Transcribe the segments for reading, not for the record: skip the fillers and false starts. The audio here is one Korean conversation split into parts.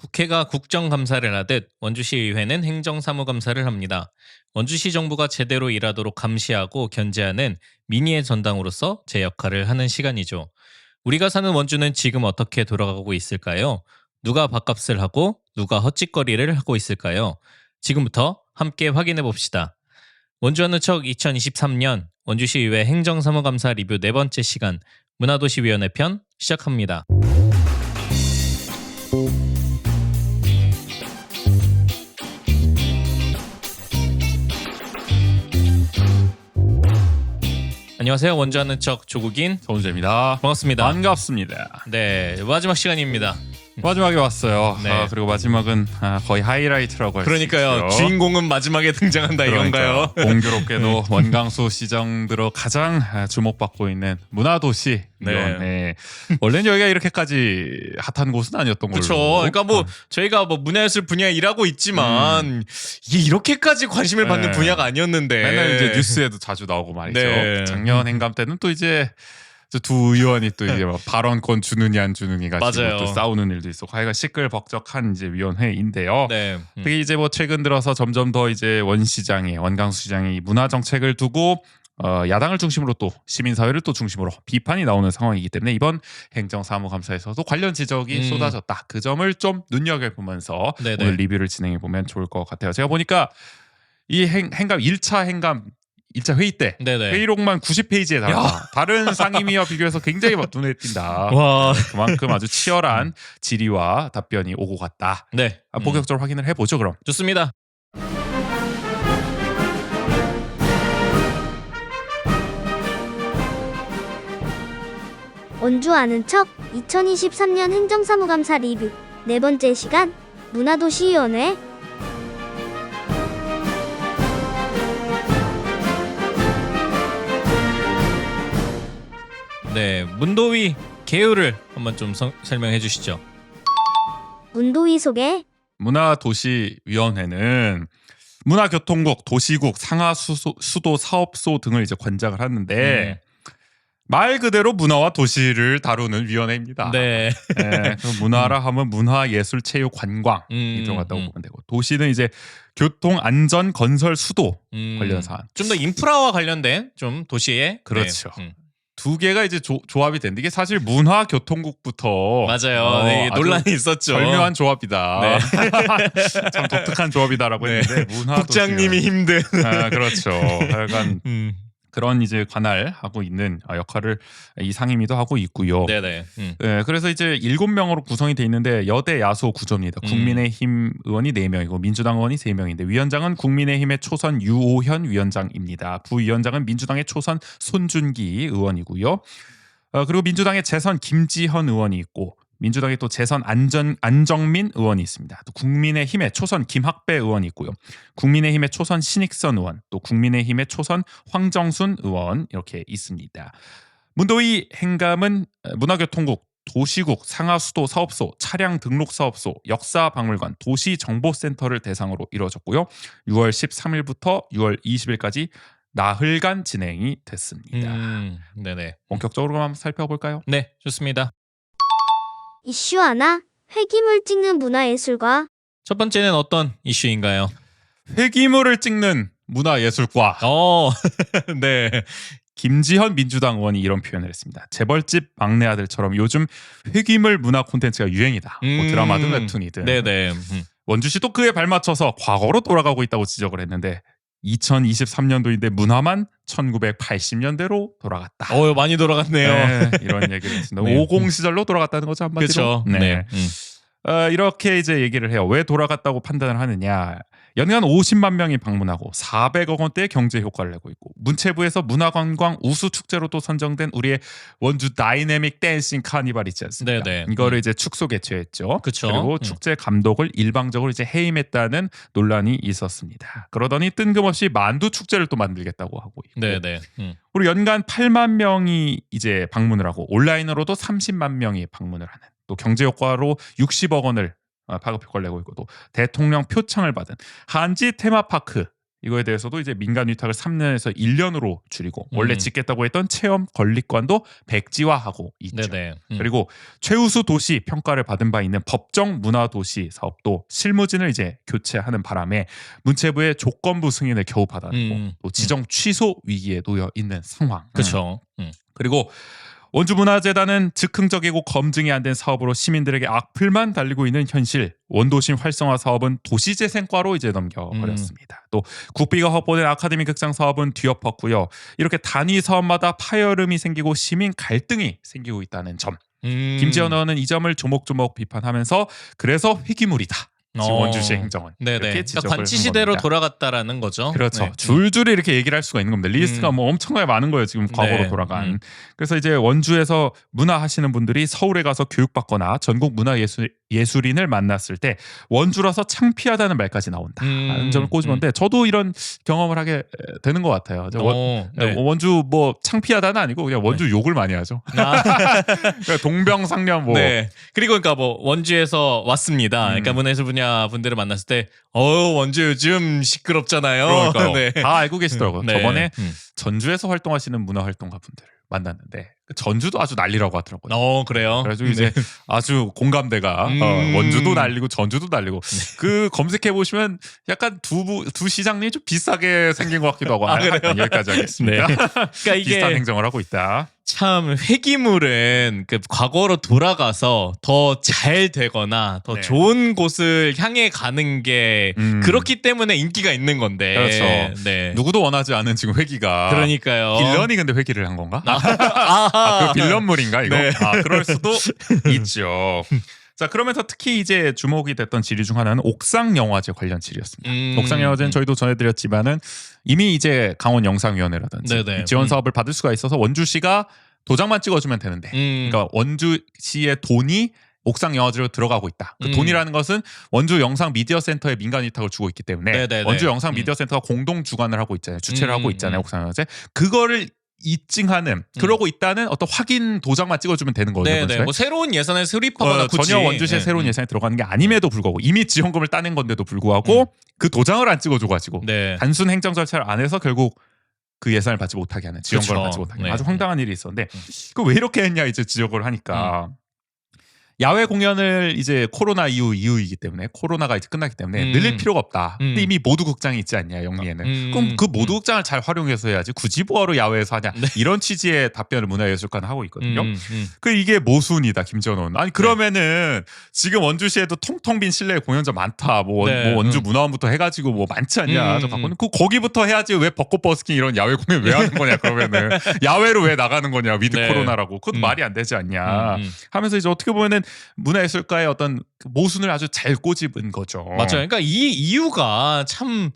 국회가 국정감사를 하듯 원주시의회는 행정사무감사를 합니다. 원주시 정부가 제대로 일하도록 감시하고 견제하는 민의의 전당으로서 제 역할을 하는 시간이죠. 우리가 사는 원주는 지금 어떻게 돌아가고 있을까요? 누가 밥값을 하고 누가 헛짓거리를 하고 있을까요? 지금부터 함께 확인해 봅시다. 원주하는 척 2023년 원주시의회 행정사무감사 리뷰 네 번째 시간 문화도시위원회 편 시작합니다. 안녕하세요. 원주하는 척 조국인 정우재입니다. 반갑습니다. 반갑습니다. 네, 마지막 시간입니다. 마지막에 왔어요. 네. 그리고 마지막은 거의 하이라이트라고 할 수 있죠. 그러니까요. 주인공은 마지막에 등장한다 이건가요? 공교롭게도 원광수 시정들어 가장 주목받고 있는 문화도시. 네. 원래는 여기가 이렇게까지 핫한 곳은 아니었던 걸로. 그렇죠. 그러니까 저희가 저희가 분야에 일하고 있지만 이게 이렇게까지 관심을 받는 네. 분야가 아니었는데. 맨날 이제 뉴스에도 자주 나오고 말이죠. 네. 작년 행감 때는 또 이제 두 의원이 또 이제 막 발언권 주느니 안 주느니 가지고 맞아요. 또 싸우는 일도 있었고 하여간 시끌벅적한 이제 위원회인데요. 네. 특히 이제 최근 들어서 점점 더 이제 원광수 시장이 문화 정책을 두고 야당을 중심으로 또 시민사회를 또 중심으로 비판이 나오는 상황이기 때문에 이번 행정사무감사에서도 관련 지적이 쏟아졌다. 그 점을 좀 눈여겨보면서 네네. 오늘 리뷰를 진행해 보면 좋을 것 같아요. 제가 보니까 이 행감 1차 회의 때 네네. 회의록만 90페이지에 달았다. 다른 상임위와 비교해서 굉장히 눈에 띈다. 와. 그만큼 아주 치열한 질의와 답변이 오고 갔다. 네. 본격적으로 확인을 해보죠. 그럼. 좋습니다. 원주 아는 척 2023년 행정사무감사 리뷰 네 번째 시간 문화도시위원회. 네, 문도위 개요를 한번 좀 설명해 주시죠. 문도위 소개. 문화도시위원회는 문화교통국, 도시국, 상하수도 사업소 등을 이제 관장을 하는데 말 그대로 문화와 도시를 다루는 위원회입니다. 네. 네, 문화라 하면 문화, 예술, 체육, 관광이 들어갔다고 보면 되고 도시는 이제 교통, 안전, 건설, 수도 관련 사안. 좀 더 인프라와 관련된 좀 도시의 그렇죠. 네. 두 개가 이제 조합이 되는데 이게 사실 문화교통국부터 맞아요. 네, 아주 논란이 있었죠. 절묘한 조합이다. 네. 참 독특한 조합이다라고 네. 했는데 국장님이 힘든. 그렇죠. 하여간 그런 이제 관할하고 있는 역할을 이 상임위도 하고 있고요. 네네. 네, 그래서 이제 7명으로 구성이 돼 있는데 여대 야소 구조입니다. 국민의힘 의원이 4명이고 민주당 의원이 3명인데 위원장은 국민의힘의 초선 유오현 위원장입니다. 부위원장은 민주당의 초선 손준기 의원이고요. 그리고 민주당의 재선 김지현 의원이 있고 민주당의 또 재선 안정민 의원이 있습니다. 또 국민의힘의 초선 김학배 의원이 있고요. 국민의힘의 초선 신익선 의원, 또 국민의힘의 초선 황정순 의원 이렇게 있습니다. 문도위 행감은 문화교통국, 도시국, 상하수도 사업소, 차량 등록 사업소, 역사박물관, 도시정보센터를 대상으로 이루어졌고요. 6월 13일부터 6월 20일까지 나흘간 진행이 됐습니다. 네네. 본격적으로 한번 살펴볼까요? 네, 좋습니다. 이슈 하나. 회기물 찍는 문화예술가. 첫 번째는 어떤 이슈인가요? 회기물을 찍는 문화예술과 네. 김지현 민주당 의원이 이런 표현을 했습니다. 재벌집 막내 아들처럼 요즘 회기물 문화 콘텐츠가 유행이다. 뭐 드라마든 웹툰이든. 네네. 원주시도 그에 발맞춰서 과거로 돌아가고 있다고 지적을 했는데 2023년도인데 문화만 1980년대로 돌아갔다. 많이 돌아갔네요. 네, 이런 얘기를 했습니다. 네. 50 시절로 돌아갔다는 거죠 한마디로. 그렇죠. 네. 이렇게 이제 얘기를 해요. 왜 돌아갔다고 판단을 하느냐. 연간 50만 명이 방문하고 400억 원대의 경제 효과를 내고 있고 문체부에서 문화관광 우수 축제로도 선정된 우리의 원주 다이내믹 댄싱 카니발 있지 않습니까? 네네. 이거를 이제 축소 개최했죠. 그쵸. 그리고 축제 감독을 일방적으로 이제 해임했다는 논란이 있었습니다. 그러더니 뜬금없이 만두 축제를 또 만들겠다고 하고 있고. 네네. 그리고 연간 8만 명이 이제 방문을 하고 온라인으로도 30만 명이 방문을 하는 또 경제 효과로 60억 원을 파급 효과를 내고 있고 또 대통령 표창을 받은 한지 테마파크 이거에 대해서도 이제 민간 위탁을 3년에서 1년으로 줄이고 원래 짓겠다고 했던 체험 건립관도 백지화하고 있죠. 네네. 그리고 최우수 도시 평가를 받은 바 있는 법정 문화도시 사업도 실무진을 이제 교체하는 바람에 문체부의 조건부 승인을 겨우 받았고 또 지정 취소 위기에 놓여 있는 상황. 그렇죠. 그리고 원주문화재단은 즉흥적이고 검증이 안 된 사업으로 시민들에게 악플만 달리고 있는 현실. 원도심 활성화 사업은 도시재생과로 이제 넘겨버렸습니다. 또 국비가 확보된 아카데미 극장 사업은 뒤엎었고요. 이렇게 단위 사업마다 파열음이 생기고 시민 갈등이 생기고 있다는 점. 김지현 의원은 이 점을 조목조목 비판하면서 그래서 회기물이다. 지금 원주시의 행정은 네네. 이렇게 지적을 그러니까 관치 시대로 돌아갔다라는 거죠. 그렇죠. 네. 줄줄이 이렇게 얘기를 할 수가 있는 겁니다. 리스트가 뭐 엄청나게 많은 거예요. 지금 과거로 네. 돌아간. 그래서 이제 원주에서 문화 하시는 분들이 서울에 가서 교육받거나 전국 문화예술인을 만났을 때 원주라서 창피하다는 말까지 나온다라는 점을 꼬집었는데 저도 이런 경험을 하게 되는 것 같아요. 네. 원주 뭐 창피하다는 아니고 그냥 원주 욕을 많이 하죠. 그러니까 동병상련 뭐. 네. 그리고 그러니까 뭐 원주에서 왔습니다. 그러니까 문화예술 분야 분들을 만났을 때 원주 요즘 시끄럽잖아요. 그러니까요. 네. 다 알고 계시더라고요. 네. 저번에 전주에서 활동하시는 문화활동가 분들을 만났는데 전주도 아주 난리라고 하더라고요. 그래요. 그래가지고 이제 아주 공감대가 원주도 난리고 전주도 난리고 그 검색해 보시면 약간 두 시장님이 좀 비싸게 생긴 것 같기도 하고 그래요? 여기까지 하겠습니다. 네. 그러니까 이게 비슷한 행정을 하고 있다. 참 회기물은 그 과거로 돌아가서 더 잘 되거나 더 네. 좋은 곳을 향해 가는 게 그렇기 때문에 인기가 있는 건데. 그렇죠. 네. 누구도 원하지 않은 지금 회기가. 그러니까요. 빌런이 근데 회기를 한 건가? 아, 그 빌런물인가 이거? 네. 그럴 수도 있죠. 자, 그러면서 특히 이제 주목이 됐던 질의 중 하나는 옥상 영화제 관련 질의였습니다. 옥상 영화제는 저희도 전해드렸지만은 이미 이제 강원 영상위원회라든지 네네. 지원 사업을 받을 수가 있어서 원주시가 도장만 찍어주면 되는데, 그러니까 원주시의 돈이 옥상 영화제로 들어가고 있다. 그 돈이라는 것은 원주 영상 미디어 센터에 민간 위탁을 주고 있기 때문에 네네네. 원주 영상 미디어 센터가 공동 주관을 하고 있잖아요. 주최를 하고 있잖아요. 옥상 영화제. 그거를 입증하는 그러고 있다는 어떤 확인 도장만 찍어주면 되는 거죠. 네네. 뭐 새로운 예산을 수립하거나 굳이 전혀 원주시에 새로운 예산이 들어가는 게 아님에도 불구하고 이미 지원금을 따낸 건데도 불구하고 그 도장을 안 찍어줘가지고 네. 단순 행정 절차를 안 해서 결국 그 예산을 받지 못하게 하는 지원금을 그렇죠. 받지 못하게 하는 네. 아주 황당한 일이 있었는데 그 왜 이렇게 했냐 이제 지적을 하니까 야외 공연을 이제 코로나 이후이기 때문에 코로나가 이제 끝났기 때문에 늘릴 필요가 없다. 근데 이미 모두 극장이 있지 않냐 영리에는. 그럼 그 모두 극장을 잘 활용해서 해야지 굳이 뭐하러 야외에서 하냐. 네. 이런 취지의 답변을 문화예술관은 하고 있거든요. 그 이게 모순이다 김전원. 아니 그러면은 지금 원주시에도 텅텅 빈 실내 공연장 많다. 뭐 원주 문화원부터 해가지고 뭐 많지 않냐. 저 갖고는 그 거기부터 해야지 왜 벚꽃 버스킹 이런 야외 공연 왜 하는 거냐 그러면은 야외로 왜 나가는 거냐 위드 네. 코로나라고 그것도 말이 안 되지 않냐. 하면서 이제 어떻게 보면은 문화예술가의 어떤 모순을 아주 잘 꼬집은 거죠. 맞아요. 그러니까 이 이유가 참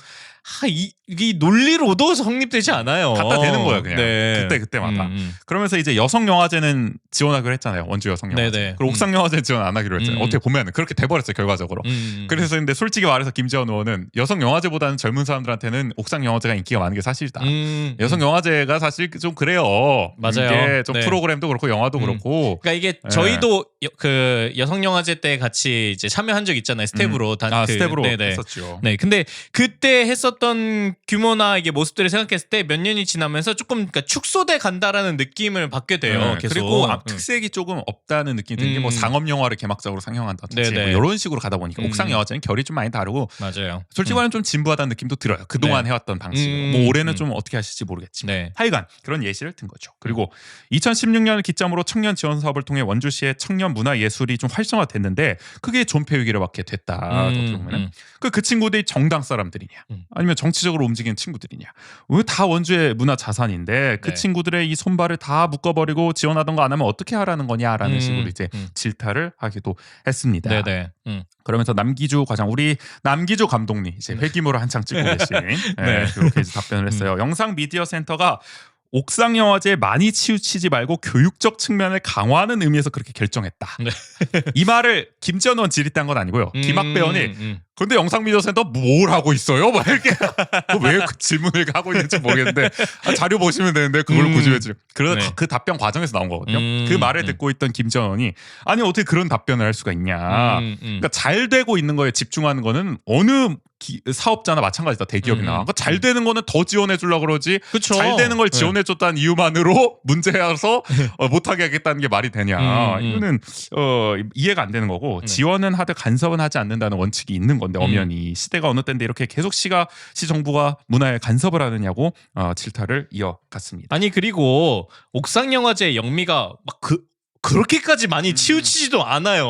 이 논리로도 성립되지 않아요. 갖다 대는 거예요, 그냥. 네. 그때마다. 그러면서 이제 여성 영화제는 지원하기로 했잖아요. 원주 여성 영화제. 네네. 그리고 옥상 영화제는 지원 안 하기로 했잖아요. 어떻게 보면은 그렇게 돼버렸어요, 결과적으로. 그래서 근데 솔직히 말해서 김지원 의원은 여성 영화제보다는 젊은 사람들한테는 옥상 영화제가 인기가 많은 게 사실이다. 여성 영화제가 사실 좀 그래요. 맞아요. 이게 좀 네. 프로그램도 그렇고 영화도 그렇고. 그러니까 이게 저희도 그 여성 영화제 때 같이 이제 참여한 적 있잖아요. 스텝으로 스텝으로 네네. 했었죠. 네, 근데 그때 했었던 규모나 이게 모습들을 생각했을 때 몇 년이 지나면서 조금 그러니까 축소돼 간다라는 느낌을 받게 돼요. 계속. 그리고 특색이 조금 없다는 느낌이 드는 게 뭐 상업 영화를 개막적으로 상영한다든지 뭐 이런 식으로 가다 보니까 옥상 영화제는 결이 좀 많이 다르고 맞아요. 솔직히 말하면 좀 진부하다는 느낌도 들어요. 그동안 해왔던 방식으로. 뭐 올해는 좀 어떻게 하실지 모르겠지만 네. 하여간 그런 예시를 든 거죠. 그리고 2016년을 기점으로 청년 지원 사업을 통해 원주시의 청년 문화 예술이 좀 활성화됐는데 그게 존폐 위기를 맞게 됐다. 어떻게 보면은 그 친구들이 정당 사람들이냐 아니면 정치적으로 움직이는 친구들이냐 왜 다 원주의 문화 자산인데 그 네. 친구들의 이 손발을 다 묶어버리고 지원하던 거 안 하면 어떻게 하라는 거냐라는 식으로 이제 질타를 하기도 했습니다. 네네. 그러면서 남기주 과장 우리 남기주 감독님 이제 회기물을 한창 찍고 계신 네. 이렇게 이제 답변을 했어요. 영상 미디어 센터가 옥상 영화제에 많이 치우치지 말고 교육적 측면을 강화하는 의미에서 그렇게 결정했다. 네. 이 말을 김지현 의원 질의한 건 아니고요. 김학배 의원이 근데 영상 미디어 센터 뭘 하고 있어요? 막 이렇게 왜 그 질문을 하고 있는지 모르겠는데 자료 보시면 되는데 그걸 굳이 왜 그래서 네. 그 답변 과정에서 나온 거거든요. 그 말을 듣고 있던 김지현 의원이 아니 어떻게 그런 답변을 할 수가 있냐. 그러니까 잘 되고 있는 거에 집중하는 거는 어느 사업자나 마찬가지다. 대기업이나 그러니까 잘 되는 거는 더 지원해 주려고 그러지. 그쵸. 잘 되는 걸 지원해 줬다는 이유만으로 문제여서 못하게 하겠다는 게 말이 되냐. 이거는 이해가 안 되는 거고 지원은 하되 간섭은 하지 않는다는 원칙이 있는 건데 엄연히 시대가 어느 때인데 이렇게 계속 시 정부가 문화에 간섭을 하느냐고 질타를 이어갔습니다. 아니 그리고 옥상영화제 영미가 막 그렇게까지 많이 치우치지도 않아요.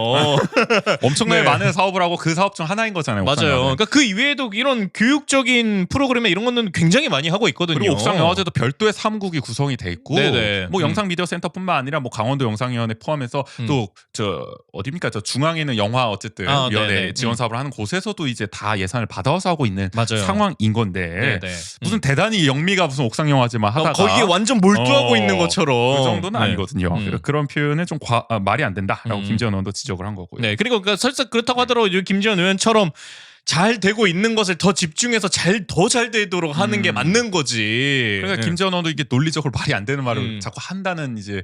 엄청나게 네. 많은 사업을 하고 그 사업 중 하나인 거잖아요. 맞아요. 옥상영화제는. 그러니까 그 이외에도 이런 교육적인 프로그램에 이런 거는 굉장히 많이 하고 있거든요. 그리고 옥상영화제도 별도의 사무국이 구성이 돼 있고 네네. 뭐 영상미디어센터뿐만 아니라 뭐 강원도 영상위원회 포함해서 또 저 어디입니까? 저 중앙에 있는 영화 어쨌든 위원회 네네. 지원 사업을 하는 곳에서도 이제 다 예산을 받아서 하고 있는 맞아요. 상황인 건데 네네. 무슨 대단히 영미가 무슨 옥상영화제만 하다가 거기에 완전 몰두하고 있는 것처럼 그 정도는 네. 아니거든요. 그런 표현은 좀 말이 안 된다라고 김지현 의원도 지적을 한 거고요. 네, 그리고 그러니까 설사 그렇다고 하더라도 김지현 의원처럼 잘 되고 있는 것을 더 집중해서 더 잘 되도록 하는 게 맞는 거지. 그러니까 네. 김지현 의원도 이게 논리적으로 말이 안 되는 말을 자꾸 한다는 이제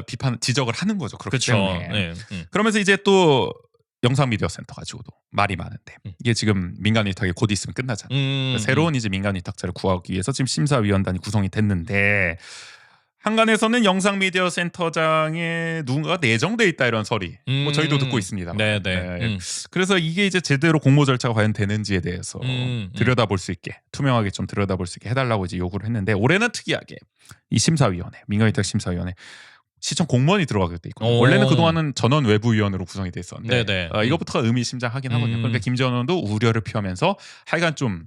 비판 지적을 하는 거죠. 그렇기 그렇죠. 때문에. 네. 그러면서 이제 또 영상미디어센터 가지고도 말이 많은데 이게 지금 민간 위탁이 곧 있으면 끝나잖아요. 새로운 이제 민간 위탁자를 구하기 위해서 지금 심사위원단이 구성이 됐는데 한간에서는 영상미디어센터장에 누군가가 내정돼 있다 이런 설이 뭐 저희도 듣고 있습니다. 네네. 그래서 이게 이제 제대로 공모 절차가 과연 되는지에 대해서 들여다볼 수 있게 투명하게 좀 들여다볼 수 있게 해달라고 이제 요구를 했는데 올해는 특이하게 이 심사위원회 민간위탁 심사위원회 시청 공무원이 들어가게 돼 있거든요. 원래는 그동안은 전원 외부위원으로 구성이 돼 있었는데 이것부터가 의미심장하긴 하거든요. 그러니까 김지현 의원도 우려를 표하면서 하여간 좀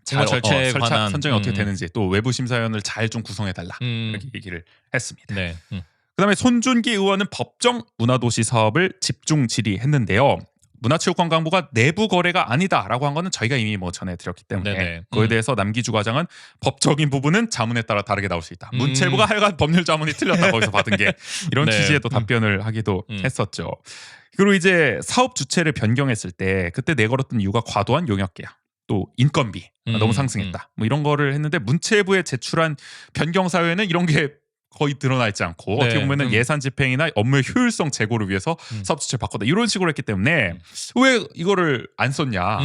잘 절차에 관한 선정이 어떻게 되는지 또 외부 심사위원을 잘 좀 구성해 달라 이렇게 얘기를 했습니다. 네. 그다음에 손준기 의원은 법정 문화도시 사업을 집중 질의했는데요. 문화체육관광부가 내부 거래가 아니다라고 한 거는 저희가 이미 뭐 전해드렸기 때문에 네네. 그거에 대해서 남기주 과장은 법적인 부분은 자문에 따라 다르게 나올 수 있다. 문체부가 하여간 법률 자문이 틀렸다 거기서 받은 게 이런 네. 취지의 또 답변을 하기도 했었죠. 그리고 이제 사업 주체를 변경했을 때 그때 내걸었던 이유가 과도한 용역 계약 또 인건비 너무 상승했다. 뭐 이런 거를 했는데 문체부에 제출한 변경 사유에는 이런 게 거의 드러나 있지 않고 네. 어떻게 보면은 예산 집행이나 업무의 효율성 제고를 위해서 사업 주체를 바꿨다 이런 식으로 했기 때문에 왜 이거를 안 썼냐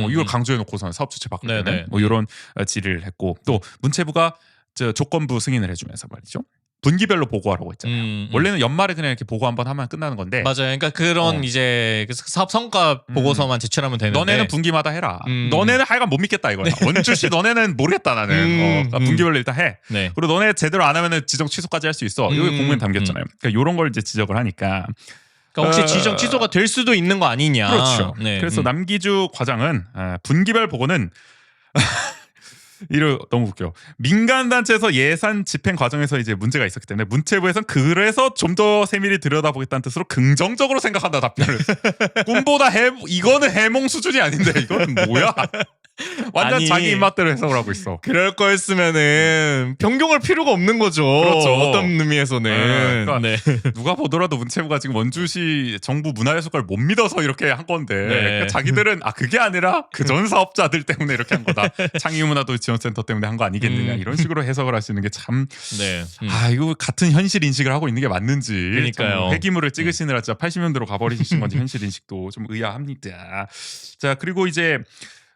이걸 강조해놓고서는 사업 주체 바꾸는 네네. 뭐 이런 질의를 했고 또 문체부가 저 조건부 승인을 해주면서 말이죠 분기별로 보고하라고 했잖아요. 원래는 연말에 그냥 이렇게 보고 한번 하면 끝나는 건데 맞아요. 그러니까 그런 이제 사업 성과 보고서만 제출하면 되는데 너네는 분기마다 해라. 너네는 하여간 못 믿겠다 이거야. 원주시 너네는 모르겠다 나는. 분기별로 일단 해. 네. 그리고 너네 제대로 안 하면은 지정 취소까지 할 수 있어. 이거 공문에 담겼잖아요. 그러니까 이런 걸 이제 지적을 하니까. 그러니까 혹시 지정 취소가 될 수도 있는 거 아니냐. 그렇죠. 네. 그래서 남기주 과장은 분기별 보고는 이거 너무 웃겨. 민간 단체에서 예산 집행 과정에서 이제 문제가 있었기 때문에 문체부에서는 그래서 좀 더 세밀히 들여다보겠다는 뜻으로 긍정적으로 생각한다 답변을. 꿈보다 이거는 해몽 수준이 아닌데 이거는 뭐야? 완전 아니, 자기 입맛대로 해석을 하고 있어. 그럴 거였으면은 변경할 필요가 없는 거죠. 그렇죠. 어떤 의미에서는. 그러니까 네. 누가 보더라도 문체부가 지금 원주시 정부 문화예술과를 못 믿어서 이렇게 한 건데 그러니까 자기들은 그게 아니라 그전 사업자들 때문에 이렇게 한 거다. 창의문화도 지원센터 때문에 한 거 아니겠느냐 이런 식으로 해석을 하시는 게 참 네. 이거 같은 현실 인식을 하고 있는 게 맞는지 그러니까요. 회기물을 찍으시느라 진짜 80년대로 가버리신 건지 현실 인식도 좀 의아합니다. 자 그리고 이제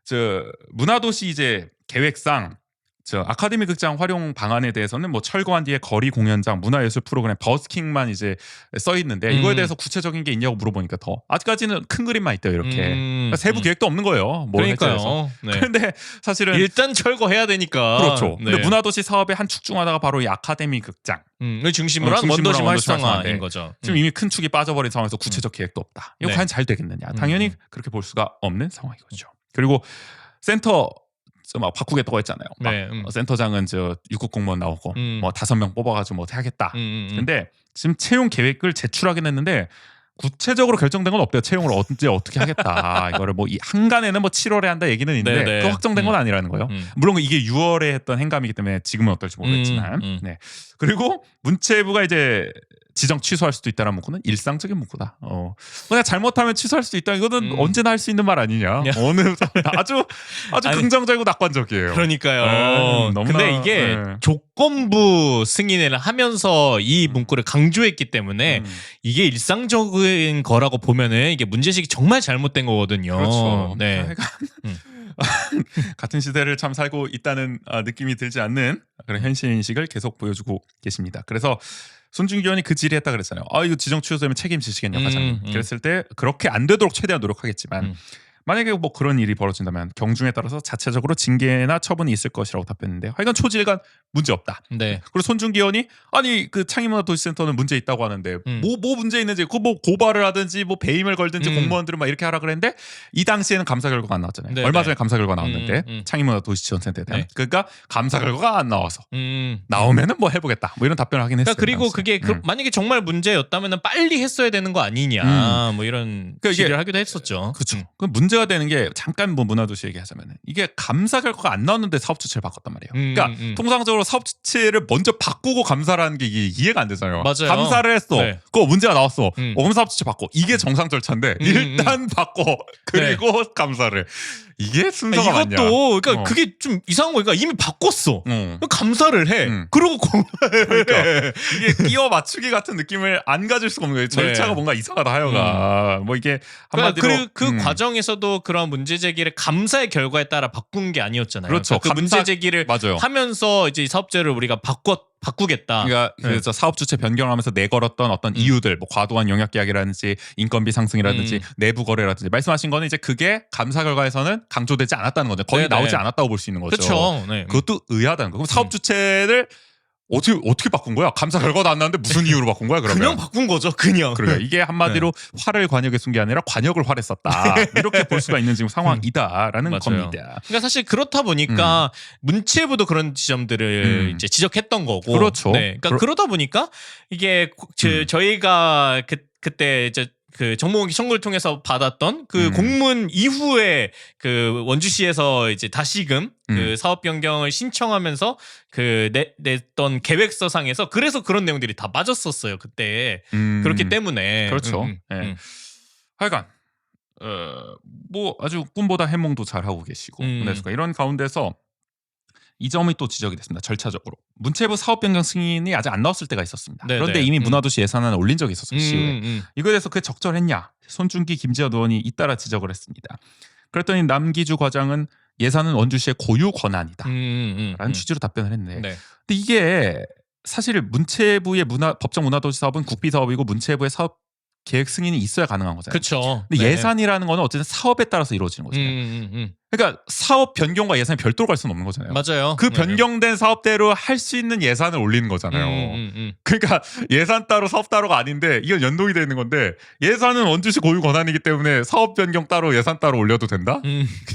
저 문화도시 이제 계획상 저 아카데미 극장 활용 방안에 대해서는 뭐 철거한 뒤에 거리 공연장, 문화예술 프로그램, 버스킹만 이제 써 있는데 이거에 대해서 구체적인 게 있냐고 물어보니까 더 아직까지는 큰 그림만 있대요 이렇게. 그러니까 세부 계획도 없는 거예요. 뭘 할지 해서. 그러니까요. 네. 그런데 사실은 일단 철거해야 되니까. 그렇죠. 네. 근데 문화도시 사업의 한 축 중 하나가 바로 이 아카데미 극장. 을 중심으로 한 중심으로 원도심 한 원도심 활성화인 활성화인데 거죠. 지금 이미 큰 축이 빠져버린 상황에서 구체적 계획도 없다. 이거 네. 과연 잘 되겠느냐? 당연히 그렇게 볼 수가 없는 상황이거죠. 그리고 센터 막 바꾸겠다고 했잖아요. 막 네, 센터장은 저 6급 공무원 나오고 뭐 5명 뽑아가지고 뭐 어떻게 하겠다. 근데 지금 채용 계획을 제출하긴 했는데 구체적으로 결정된 건 없대요. 채용을 언제 어떻게 하겠다. 이거를 뭐 이 한간에는 뭐 7월에 한다 얘기는 있는데 네네. 그 확정된 건 아니라는 거예요. 물론 이게 6월에 했던 행감이기 때문에 지금은 어떨지 모르겠지만. 네. 그리고 문체부가 이제 지정 취소할 수도 있다는 문구는 일상적인 문구다. 그냥 잘못하면 취소할 수도 있다. 이거는 언제나 할 수 있는 말 아니냐. 어느 아주 아니, 긍정적이고 낙관적이에요. 그러니까요. 너무나, 근데 이게 조건부 승인을 하면서 이 문구를 강조했기 때문에 이게 일상적인 거라고 보면은 이게 문제식이 정말 잘못된 거거든요. 그렇죠. 네. 같은 시대를 참 살고 있다는 느낌이 들지 않는 그런 현실 인식을 계속 보여주고 계십니다. 그래서 손준기 의원이 그 질의했다 그랬잖아요. 이거 지정 취소되면 책임지시겠냐 과장님. 그랬을 때 그렇게 안 되도록 최대한 노력하겠지만 만약에 뭐 그런 일이 벌어진다면 경중에 따라서 자체적으로 징계나 처분이 있을 것이라고 답했는데 하여간 초지일간 문제 없다. 네. 그리고 손준기 의원이 아니 그 창의문화도시센터는 문제 있다고 하는데 뭐 문제 있는지 그 뭐 고발을 하든지 뭐 배임을 걸든지 공무원들은 막 이렇게 하라 그랬는데 이 당시에는 감사 결과가 안 나왔잖아요. 네, 얼마 네. 전에 감사 결과 나왔는데 창의문화도시지원센터에 대한 네. 그러니까 감사 결과가 안 나와서 나오면은 뭐 해보겠다 뭐 이런 답변을 하긴 했어요. 그러니까 그리고 당시에. 그게 만약에 정말 문제였다면 빨리 했어야 되는 거 아니냐 뭐 이런 그러니까 이게- 질의를 하기도 했었죠. 그렇죠. 그 문제가 되는 게 잠깐 뭐 문화도시 얘기하자면은 이게 감사 결과가 안 나왔는데 사업 주체를 바꿨단 말이에요. 그러니까 통상적으로 사업 주체를 먼저 바꾸고 감사를 하는 게 이게 이해가 안 되잖아요. 맞아요. 감사를 했어. 네. 그거 문제가 나왔어. 음. 그럼 사업 주체 바꿔. 이게 정상 절차인데 일단 바꿔. 그리고 감사를. 이게 순서가 맞냐? 이것도 그러니까 어. 그게 좀 이상한 거니까 이미 바꿨어. 감사를 해. 음. 그러고 그러니까 이게 끼워 맞추기 같은 느낌을 안 가질 수가 없는 거예요. 절차가 네. 뭔가 이상하다 하여가. 뭐 이게 한마디로 그 과정에서도 그런 문제 제기를 감사의 결과에 따라 바꾼 게 아니었잖아요. 그렇죠. 그러니까 그 감사- 문제 제기를 맞아요. 하면서 이제 사업자를 우리가 바꾸겠다. 그러니까 네. 그래서 사업 주체 변경하면서 내걸었던 어떤 이유들, 뭐 과도한 영역 계약이라든지 인건비 상승이라든지 내부 거래라든지 말씀하신 거는 이제 그게 감사 결과에서는 강조되지 않았다는 거죠. 거의 네네. 나오지 않았다고 볼 수 있는 거죠. 그렇죠. 네. 그것도 의아하다는 거. 그럼 사업 주체를 어떻게 바꾼 거야? 감사 결과도 안 나왔는데 무슨 이유로 바꾼 거야? 그러면 그냥 바꾼 거죠. 그냥. 그러니까 이게 한마디로 화를 관역에 쓴 게 아니라 관역을 화를 썼다. 이렇게 볼 수가 있는 지금 상황이다라는 맞아요. 겁니다. 그러니까 사실 그렇다 보니까 문체부도 그런 지점들을 이제 지적했던 거고. 그렇죠. 네. 그러니까 그러다 보니까 이게 저희가 그때 이제 그 정몽원기 청구를 통해서 받았던 그 공문 이후에 그 원주시에서 이제 다시금 그 사업 변경을 신청하면서 그 냈던 계획서상에서 그래서 그런 내용들이 다 빠졌었어요 그때. 그렇기 때문에 그렇죠. 네. 하여간 뭐 아주 꿈보다 해몽도 잘 하고 계시고 문해수가 이런 가운데서 이 점이 또 지적이 됐습니다. 절차적으로 문체부 사업 변경 승인이 아직 안 나왔을 때가 있었습니다. 네네. 그런데 이미 문화도시 예산안을 올린 적이 있었어요. 시의회. 이거에 대해서 그게 적절했냐? 손준기 김지현 의원이 잇따라 지적을 했습니다. 그랬더니 남기주 과장은 예산은 원주시의 고유 권한이다 라는 취지로 답변을 했네. 네. 근데 이게 사실 문체부의 법정 문화도시 사업은 국비 사업이고 문체부의 사업 계획 승인이 있어야 가능한 거잖아요. 그렇죠. 근데 네. 예산이라는 거는 어쨌든 사업에 따라서 이루어지는 거잖아요. 그러니까 사업 변경과 예산이 별도로 갈 수는 없는 거잖아요. 맞아요. 그 변경된 사업대로 할 수 있는 예산을 올리는 거잖아요. 그러니까 예산 따로 사업 따로가 아닌데 이건 연동이 되어 있는 건데 예산은 원주시 고유 권한이기 때문에 사업 변경 따로 예산 따로 올려도 된다?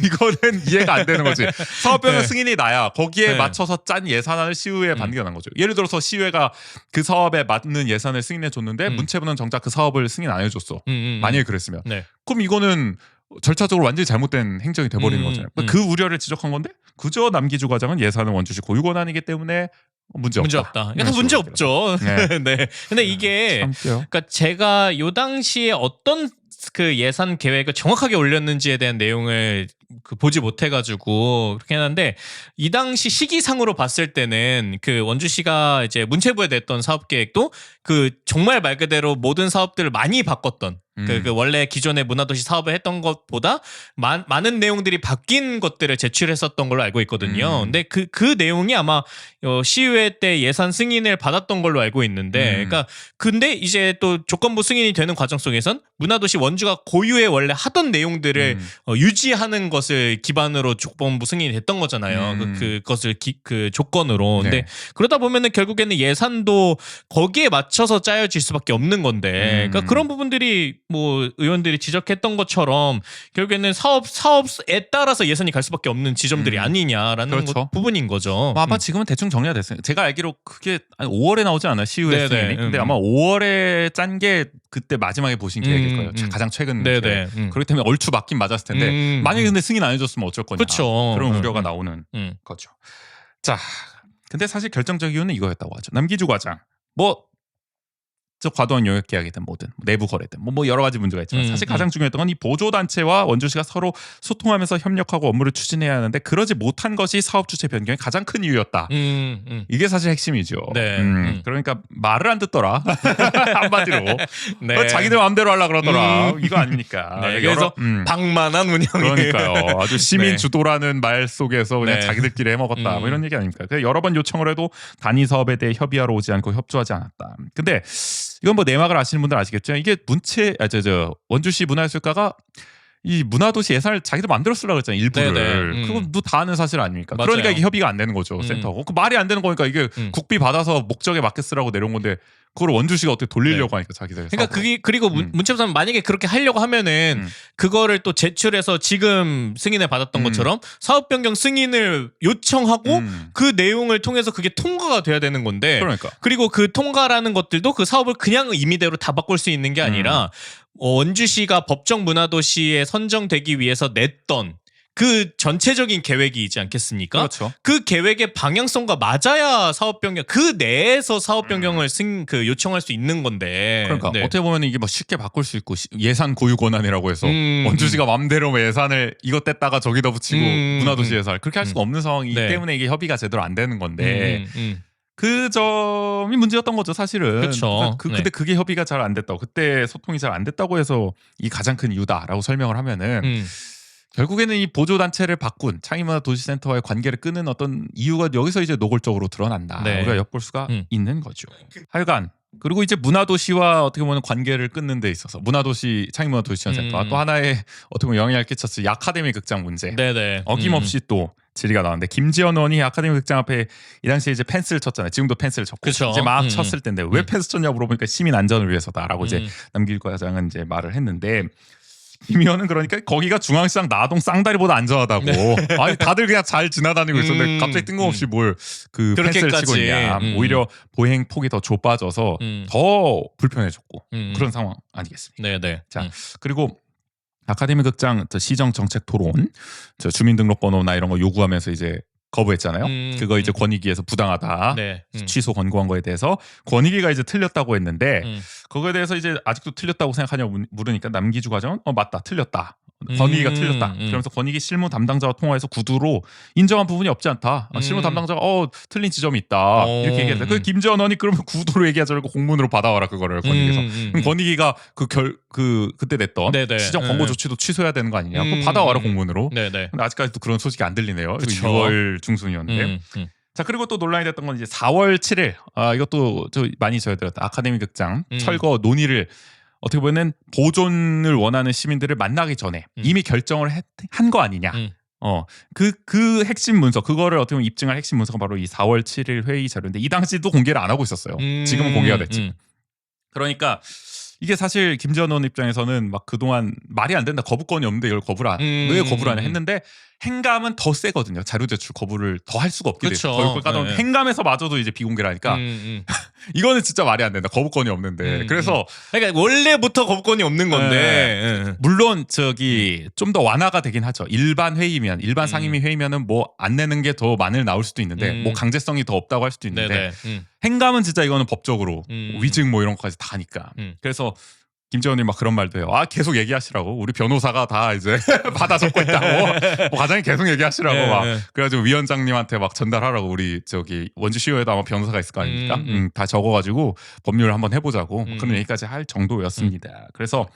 이거는 이해가 안 되는 거지. 사업 변경 네. 승인이 나야 거기에 네. 맞춰서 짠 예산안을 시의회에 받는 게 나은 거죠. 예를 들어서 시의회가 그 사업에 맞는 예산을 승인해 줬는데 문체부는 정작 그 사업을 승인 안 해줬어. 만약에 그랬으면. 네. 그럼 이거는 절차적으로 완전히 잘못된 행정이 돼버리는 거잖아요. 그 우려를 지적한 건데 그저 남기주 과장은 예산은 원주시 고유 권한이기 때문에 문제 없다. 이거 문제 없죠. 네. 네. 근데 이게 참게요. 그러니까 제가 요 당시에 어떤 그 예산 계획을 정확하게 올렸는지에 대한 내용을 보지 못해가지고 그렇긴 한데 이 당시 시기상으로 봤을 때는 그 원주시가 이제 문체부에 냈던 사업 계획도 그 정말 말 그대로 모든 사업들을 많이 바꿨던 그 원래 기존의 문화도시 사업을 했던 것보다 많은 내용들이 바뀐 것들을 제출했었던 걸로 알고 있거든요. 근데 그 내용이 아마 시의회 때 예산 승인을 받았던 걸로 알고 있는데, 그러니까 근데 이제 또 조건부 승인이 되는 과정 속에선 문화도시 원주가 고유의 원래 하던 내용들을 유지하는 것을 기반으로 조건부 승인이 됐던 거잖아요. 그것을 그 조건으로. 근데 네. 그러다 보면은 결국에는 예산도 거기에 맞춰서 짜여질 수밖에 없는 건데, 그러니까 그런 부분들이 뭐 의원들이 지적했던 것처럼 결국에는 사업에 따라서 예산이 갈 수밖에 없는 지점들이 아니냐라는 그렇죠. 부분인 거죠. 뭐 아마 지금은 대충 정리가 됐어요. 제가 알기로 그게 한 5월에 나오지 않아요? 시의회 네네. 승인이. 근데 아마 5월에 짠 게 그때 마지막에 보신 계획일 거예요. 가장 최근 네네. 계획. 그렇기 때문에 얼추 맞긴 맞았을 텐데 만약에 근데 승인 안 해줬으면 어쩔 거냐. 그쵸. 그런 우려가 나오는 거죠. 자, 근데 사실 결정적 이유는 이거였다고 하죠. 남기주 과장. 저 과도한 용역 계약이든 뭐든 내부 거래든 뭐 여러 가지 문제가 있지만 사실 가장 음. 중요했던 건 이 보조 단체와 원주시가 서로 소통하면서 협력하고 업무를 추진해야 하는데 그러지 못한 것이 사업 주체 변경의 가장 큰 이유였다. 이게 사실 핵심이죠. 네. 그러니까 말을 안 듣더라. 한마디로 네. 자기들 마음대로 하려 그러더라. 이거 아닙니까? 네, 그래서 방만한 운영이 그러니까요. 아주 시민 네. 주도라는 말 속에서 그냥 네. 자기들끼리 해먹었다. 뭐 이런 얘기 아닙니까? 그래서 여러 번 요청을 해도 단위 사업에 대해 협의하러 오지 않고 협조하지 않았다. 근데 이건 뭐 내막을 아시는 분들 아시겠죠? 이게 원주시 문화예술가가 이 문화도시 예산을 자기들 만들어 쓰려고 했잖아요. 일부를. 네네. 그거 뭐 다 아는 사실 아닙니까? 맞아요. 그러니까 이게 협의가 안 되는 거죠. 센터하고. 그 말이 안 되는 거니까 이게 국비 받아서 목적에 맞게 쓰라고 내려온 건데 그걸 원주시가 어떻게 돌리려고 하니까 자기들. 그러니까 그게 그리고 문체부는 만약에 그렇게 하려고 하면은 그거를 또 제출해서 지금 승인을 받았던 것처럼 사업 변경 승인을 요청하고 그 내용을 통해서 그게 통과가 돼야 되는 건데 그러니까. 그리고 그 통과라는 것들도 그 사업을 그냥 임의대로 다 바꿀 수 있는 게 아니라 원주시가 법정 문화도시에 선정되기 위해서 냈던 그 전체적인 계획이 있지 않겠습니까? 그렇죠. 그 계획의 방향성과 맞아야 사업 변경 그 내에서 사업 변경을 요청할 수 있는 건데. 그러니까 네. 어떻게 보면 이게 뭐 쉽게 바꿀 수 있고 예산 고유 권한이라고 해서 원주시가 마음대로 뭐 예산을 이것 뗐다가 저기다 붙이고 문화도시 예산 그렇게 할 수가 없는 상황이기 네. 때문에 이게 협의가 제대로 안 되는 건데 그 점이 문제였던 거죠 사실은. 그쵸. 그러니까 근데 그게 협의가 잘 안 됐다고 그때 소통이 잘 안 됐다고 해서 이 가장 큰 이유다라고 설명을 하면은 결국에는 이 보조단체를 바꾼 창의문화도시센터와의 관계를 끊은 어떤 이유가 여기서 이제 노골적으로 드러난다. 네. 우리가 엿볼 수가 있는 거죠. 하여간 그리고 이제 문화도시와 어떻게 보면 관계를 끊는 데 있어서 문화도시 창의문화도시지원센터와 또 하나의 어떻게 보면 영향을 끼쳤을 아카데미 극장 문제. 네네. 어김없이 또 질의가 나왔는데 김지현 의원이 아카데미 극장 앞에 이 당시에 이제 펜스를 쳤잖아요. 지금도 펜스를 쳤고 그쵸. 이제 막 쳤을 텐데 왜 펜스 쳤냐 물어보니까 시민 안전을 위해서다라고 이제 남길 과장은 이제 말을 했는데 김 의원은 그러니까 거기가 중앙시장 나동 쌍다리보다 안전하다고. 아니 다들 그냥 잘 지나다니고 있었는데 갑자기 뜬금없이 뭘 그 펜스를 치고 있냐. 오히려 보행 폭이 더 좁아져서 더 불편해졌고 그런 상황 아니겠습니까? 네네. 자 그리고 아카데미 극장 시정 정책 토론, 주민등록번호나 이런 거 요구하면서 이제 거부했잖아요. 그거 이제 권익위에서 부당하다 네. 취소 권고한 거에 대해서 권익위가 이제 틀렸다고 했는데 그거에 대해서 이제 아직도 틀렸다고 생각하냐고 물으니까 남기주 과장은 맞다 틀렸다. 권익위가 틀렸다. 그러면서 권익위 실무 담당자와 통화해서 구두로 인정한 부분이 없지 않다. 실무 담당자가 틀린 지점이 있다. 이렇게 얘기했어요. 그 김지원 의원이 그러면 구두로 얘기하지 말고 공문으로 받아와라 그거를 권익위에서. 그럼 권익위가 그때 냈던 네네. 시정 권고 조치도 취소해야 되는 거 아니냐. 그럼 받아와라 공문으로. 네네. 근데 아직까지도 그런 소식이 안 들리네요. 그쵸. 6월 중순이었는데. 자 그리고 또 논란이 됐던 건 이제 4월 7일 이것도 많이 저희들었다. 아카데미 극장 철거 논의를 어떻게 보면 보존을 원하는 시민들을 만나기 전에 이미 결정을 한 거 아니냐. 그 핵심 문서 그거를 어떻게 보면 입증할 핵심 문서가 바로 이 4월 7일 회의 자료인데 이 당시도 공개를 안 하고 있었어요. 지금은 공개가 됐지. 그러니까 이게 사실 김지현 의원 입장에서는 막 그동안 말이 안 된다 거부권이 없는데 이걸 왜 거부를 하냐 했는데 행감은 더 세거든요. 자료 제출 거부를 더 할 수가 없게 돼요. 거부권 까놓은 행감에서 마저도 이제 비공개를 하니까 이거는 진짜 말이 안 된다. 거부권이 없는데 그래서 그러니까 원래부터 거부권이 없는 건데 물론 좀 더 완화가 되긴 하죠. 일반 회의면 일반 상임위 회의면은 뭐 안 내는 게 더 많이 나올 수도 있는데 뭐 강제성이 더 없다고 할 수도 있는데 행감은 진짜 이거는 법적으로 위증 뭐 이런 것까지 다 하니까 그래서 김지원이 막 그런 말도 해요. 계속 얘기하시라고. 우리 변호사가 다 이제 받아 적고 있다고. 뭐 과장이 계속 얘기하시라고 막. 그래가지고 위원장님한테 막 전달하라고 우리 원주시의회도 아마 변호사가 있을 거 아닙니까? 다 적어가지고 법률을 한번 해보자고 그런 얘기까지 할 정도였습니다. 그래서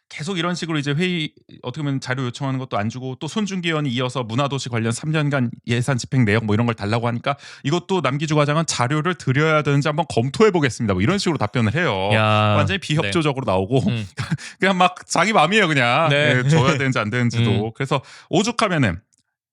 계속 이런 식으로 이제 회의 어떻게 보면 자료 요청하는 것도 안 주고 또 손준기 의원이 이어서 문화도시 관련 3년간 예산 집행 내역 뭐 이런 걸 달라고 하니까 이것도 남기주 과장은 자료를 드려야 되는지 한번 검토해 보겠습니다. 뭐 이런 식으로 답변을 해요. 완전히 비협조적으로 나오고 그냥 막 자기 마음이에요 그냥. 줘야 되는지 안 되는지도. 그래서 오죽하면은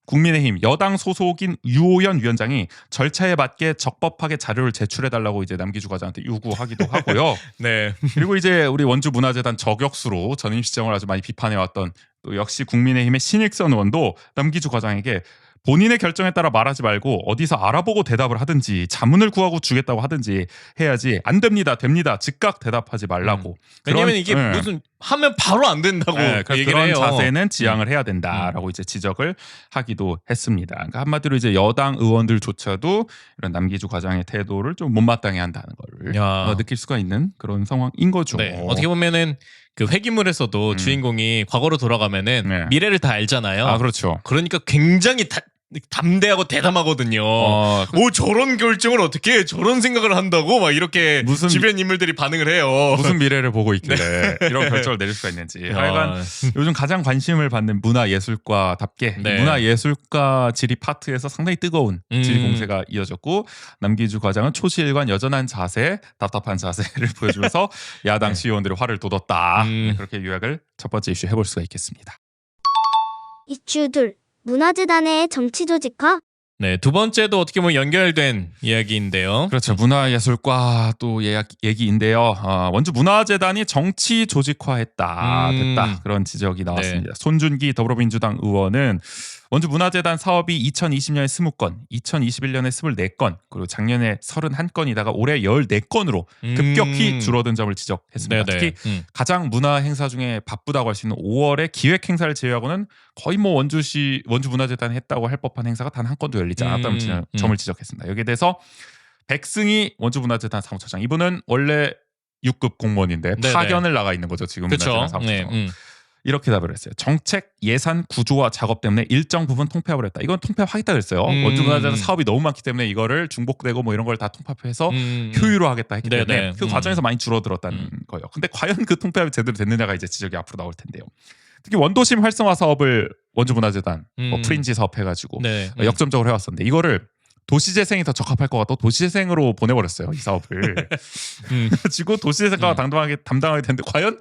국민의힘 여당 소속인 유호연 위원장이 절차에 맞게 적법하게 자료를 제출해달라고 이제 남기주 과장한테 요구하기도 하고요. 네. 그리고 이제 우리 원주문화재단 저격수로 전임 시정을 아주 많이 비판해왔던 또 역시 국민의힘의 신익선 의원도 남기주 과장에게 본인의 결정에 따라 말하지 말고 어디서 알아보고 대답을 하든지 자문을 구하고 주겠다고 하든지 해야지 안 됩니다. 즉각 대답하지 말라고. 왜냐면 이게 무슨 하면 바로 안 된다고 네, 그래서 얘기를 그런 해요. 자세는 지양을 해야 된다라고 이제 지적을 하기도 했습니다. 그러니까 한마디로 이제 여당 의원들조차도 이런 남기주 과장의 태도를 좀 못마땅해 한다는 걸 야. 느낄 수가 있는 그런 상황인 거죠. 네. 어떻게 보면은 그 회기물에서도 주인공이 과거로 돌아가면은 네. 미래를 다 알잖아요. 아 그렇죠. 그러니까 굉장히 담대하고 대담하거든요. 오 저런 결정을 어떻게 해? 저런 생각을 한다고 막 이렇게 무슨 주변 인물들이 반응을 해요. 무슨 미래를 보고 있길래 이런 결정을 내릴 수가 있는지. 하여간 요즘 가장 관심을 받는 문화예술과답게 네. 문화예술과 지리 파트에서 상당히 뜨거운 지리 공세가 이어졌고 남기주 과장은 초시일관 여전한 자세, 답답한 자세를 보여주면서 야당 시의원들의 화를 돋웠다. 네, 그렇게 요약을 첫 번째 이슈 해볼 수가 있겠습니다. 이슈 둘. 문화재단의 정치 조직화. 네, 두 번째도 어떻게 보면 연결된 이야기인데요. 그렇죠. 문화예술과 또 얘기인데요. 원주 문화재단이 정치 조직화했다. 됐다. 그런 지적이 나왔습니다. 손준기 더불어민주당 의원은 원주 문화재단 사업이 2020년에 20건, 2021년에 24건, 그리고 작년에 31건이다가 올해 14건으로 급격히 줄어든 점을 지적했습니다. 네네. 특히 가장 문화 행사 중에 바쁘다고 할 수 있는 5월에 기획 행사를 제외하고는 거의 뭐 원주 문화재단이 했다고 할 법한 행사가 단 한 건도 열리지 않았다는 점을 지적했습니다. 여기에 대해서 백승희 원주 문화재단 사무처장, 이분은 원래 6급 공무원인데 네네. 파견을 나가 있는 거죠. 지금 그렇죠. 문화재단 사무처장. 이렇게 답을 했어요. 정책, 예산, 구조와 작업 때문에 일정 부분 통폐합을 했다. 이건 통폐합하겠다 그랬어요. 원주 문화재단 사업이 너무 많기 때문에 이거를 중복되고 뭐 이런 걸 다 통폐합해서 효율로 하겠다 했기 때문에 네네. 그 과정에서 많이 줄어들었다는 거예요. 근데 과연 그 통폐합이 제대로 됐느냐가 이제 지적이 앞으로 나올 텐데요. 특히 원도심 활성화 사업을 원주 문화재단 뭐 프린지 사업 해가지고 네. 역점적으로 해왔었는데 이거를 도시재생이 더 적합할 것 같고 도시재생으로 보내버렸어요. 이 사업을. 그래가지고 도시재생과가 담당하게 됐는데 과연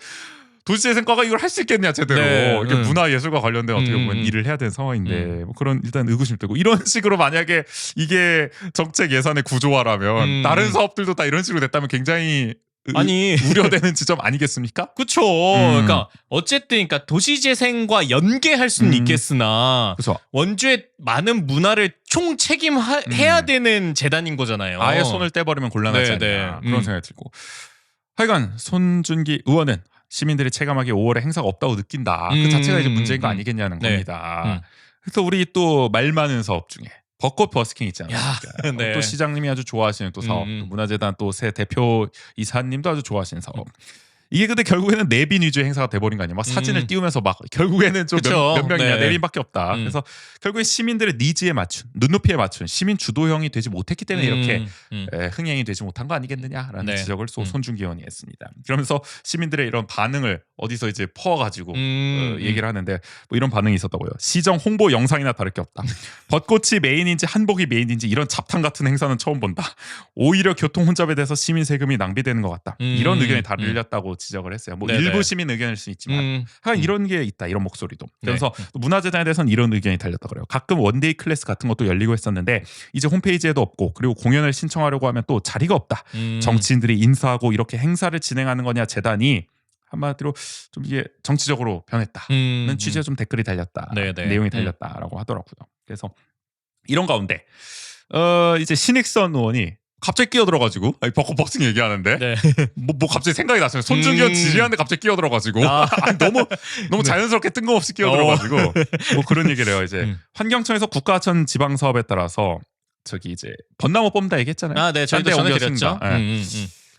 도시재생과가 이걸 할 수 있겠냐 제대로. 네, 이게 문화예술과 관련된 어떻게 보면 일을 해야 되는 상황인데 뭐 그런 일단 의구심 들고 이런 식으로 만약에 이게 정책 예산의 구조화라면 다른 사업들도 다 이런 식으로 됐다면 굉장히 아니 우려되는 지점 아니겠습니까? 그렇죠. 그러니까 어쨌든 그러니까 도시재생과 연계할 수는 있겠으나 그렇죠. 원주의 많은 문화를 총 책임해야 되는 재단인 거잖아요. 아예 손을 떼버리면 곤란하지 않나 그런 생각이 들고. 하여간 손준기 의원은 시민들이 체감하기에 5월에 행사가 없다고 느낀다. 그 자체가 이제 문제인 거 아니겠냐는 겁니다. 그래서 우리 또 말 많은 사업 중에 벚꽃 버스킹 있잖아요. 네. 또 시장님이 아주 좋아하시는 또 사업, 또 문화재단 또 새 대표 이사님도 아주 좋아하시는 사업. 이게 근데 결국에는 내빈 위주의 행사가 돼버린 거 아니에요. 막 사진을 띄우면서 막 결국에는 좀 몇 명이냐 내빈밖에 없다. 그래서 결국엔 시민들의 니즈에 맞춘 눈높이에 맞춘 시민 주도형이 되지 못했기 때문에 이렇게 흥행이 되지 못한 거 아니겠느냐라는 지적을 손준기 의원이 했습니다. 그러면서 시민들의 이런 반응을 어디서 이제 퍼가지고 얘기를 하는데 뭐 이런 반응이 있었다고요. 시정 홍보 영상이나 다를 게 없다. 벚꽃이 메인인지 한복이 메인인지 이런 잡탕 같은 행사는 처음 본다. 오히려 교통 혼잡에 대해서 시민 세금이 낭비되는 것 같다. 이런 의견이 다 들렸다고 지적을 했어요. 뭐 일부 시민 의견일 수 있지만 이런 게 있다. 이런 목소리도. 그래서 문화재단에 대해서는 이런 의견이 달렸다 그래요. 가끔 원데이 클래스 같은 것도 열리고 했었는데 이제 홈페이지에도 없고 그리고 공연을 신청하려고 하면 또 자리가 없다. 정치인들이 인사하고 이렇게 행사를 진행하는 거냐 재단이 한마디로 좀 이게 정치적으로 변했다는 취지의 좀 댓글이 달렸다. 내용이 달렸다라고 하더라고요. 그래서 이런 가운데 이제 신익선 의원이 갑자기 끼어들어가지고 벚꽃 버스킹 얘기하는데 뭐 갑자기 생각이 났어요. 손준기 의원 지지하는데 갑자기 끼어들어가지고 아니, 너무 자연스럽게 뜬금없이 끼어들어가지고 뭐 그런 얘기를 해요. 이제 환경청에서 국가하천 지방 사업에 따라서 저기 이제 벚나무 뽑는다 얘기했잖아요. 아, 네, 저희도 전해드렸죠.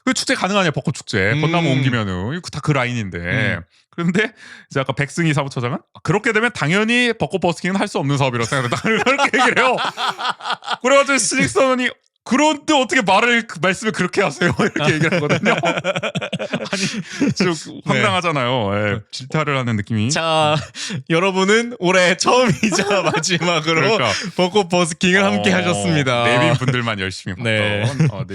그 축제 가능하냐 벚꽃 축제 벚나무 옮기면은 다 그 라인인데 그런데 이제 아까 백승희 사무처장은 그렇게 되면 당연히 벚꽃 버스킹은 할 수 없는 사업이라고 생각한다. 그렇게 얘기를 해요. 그래가지고 신익선언이 그런데 어떻게 말씀을 그렇게 하세요? 이렇게 얘기를 하거든요. 아니, 좀 황당하잖아요. 질타를 하는 느낌이. 자, 여러분은 올해 처음이자 마지막으로 그러니까. 벚꽃 버스킹을 함께 하셨습니다. 내빈 분들만 열심히 봤던.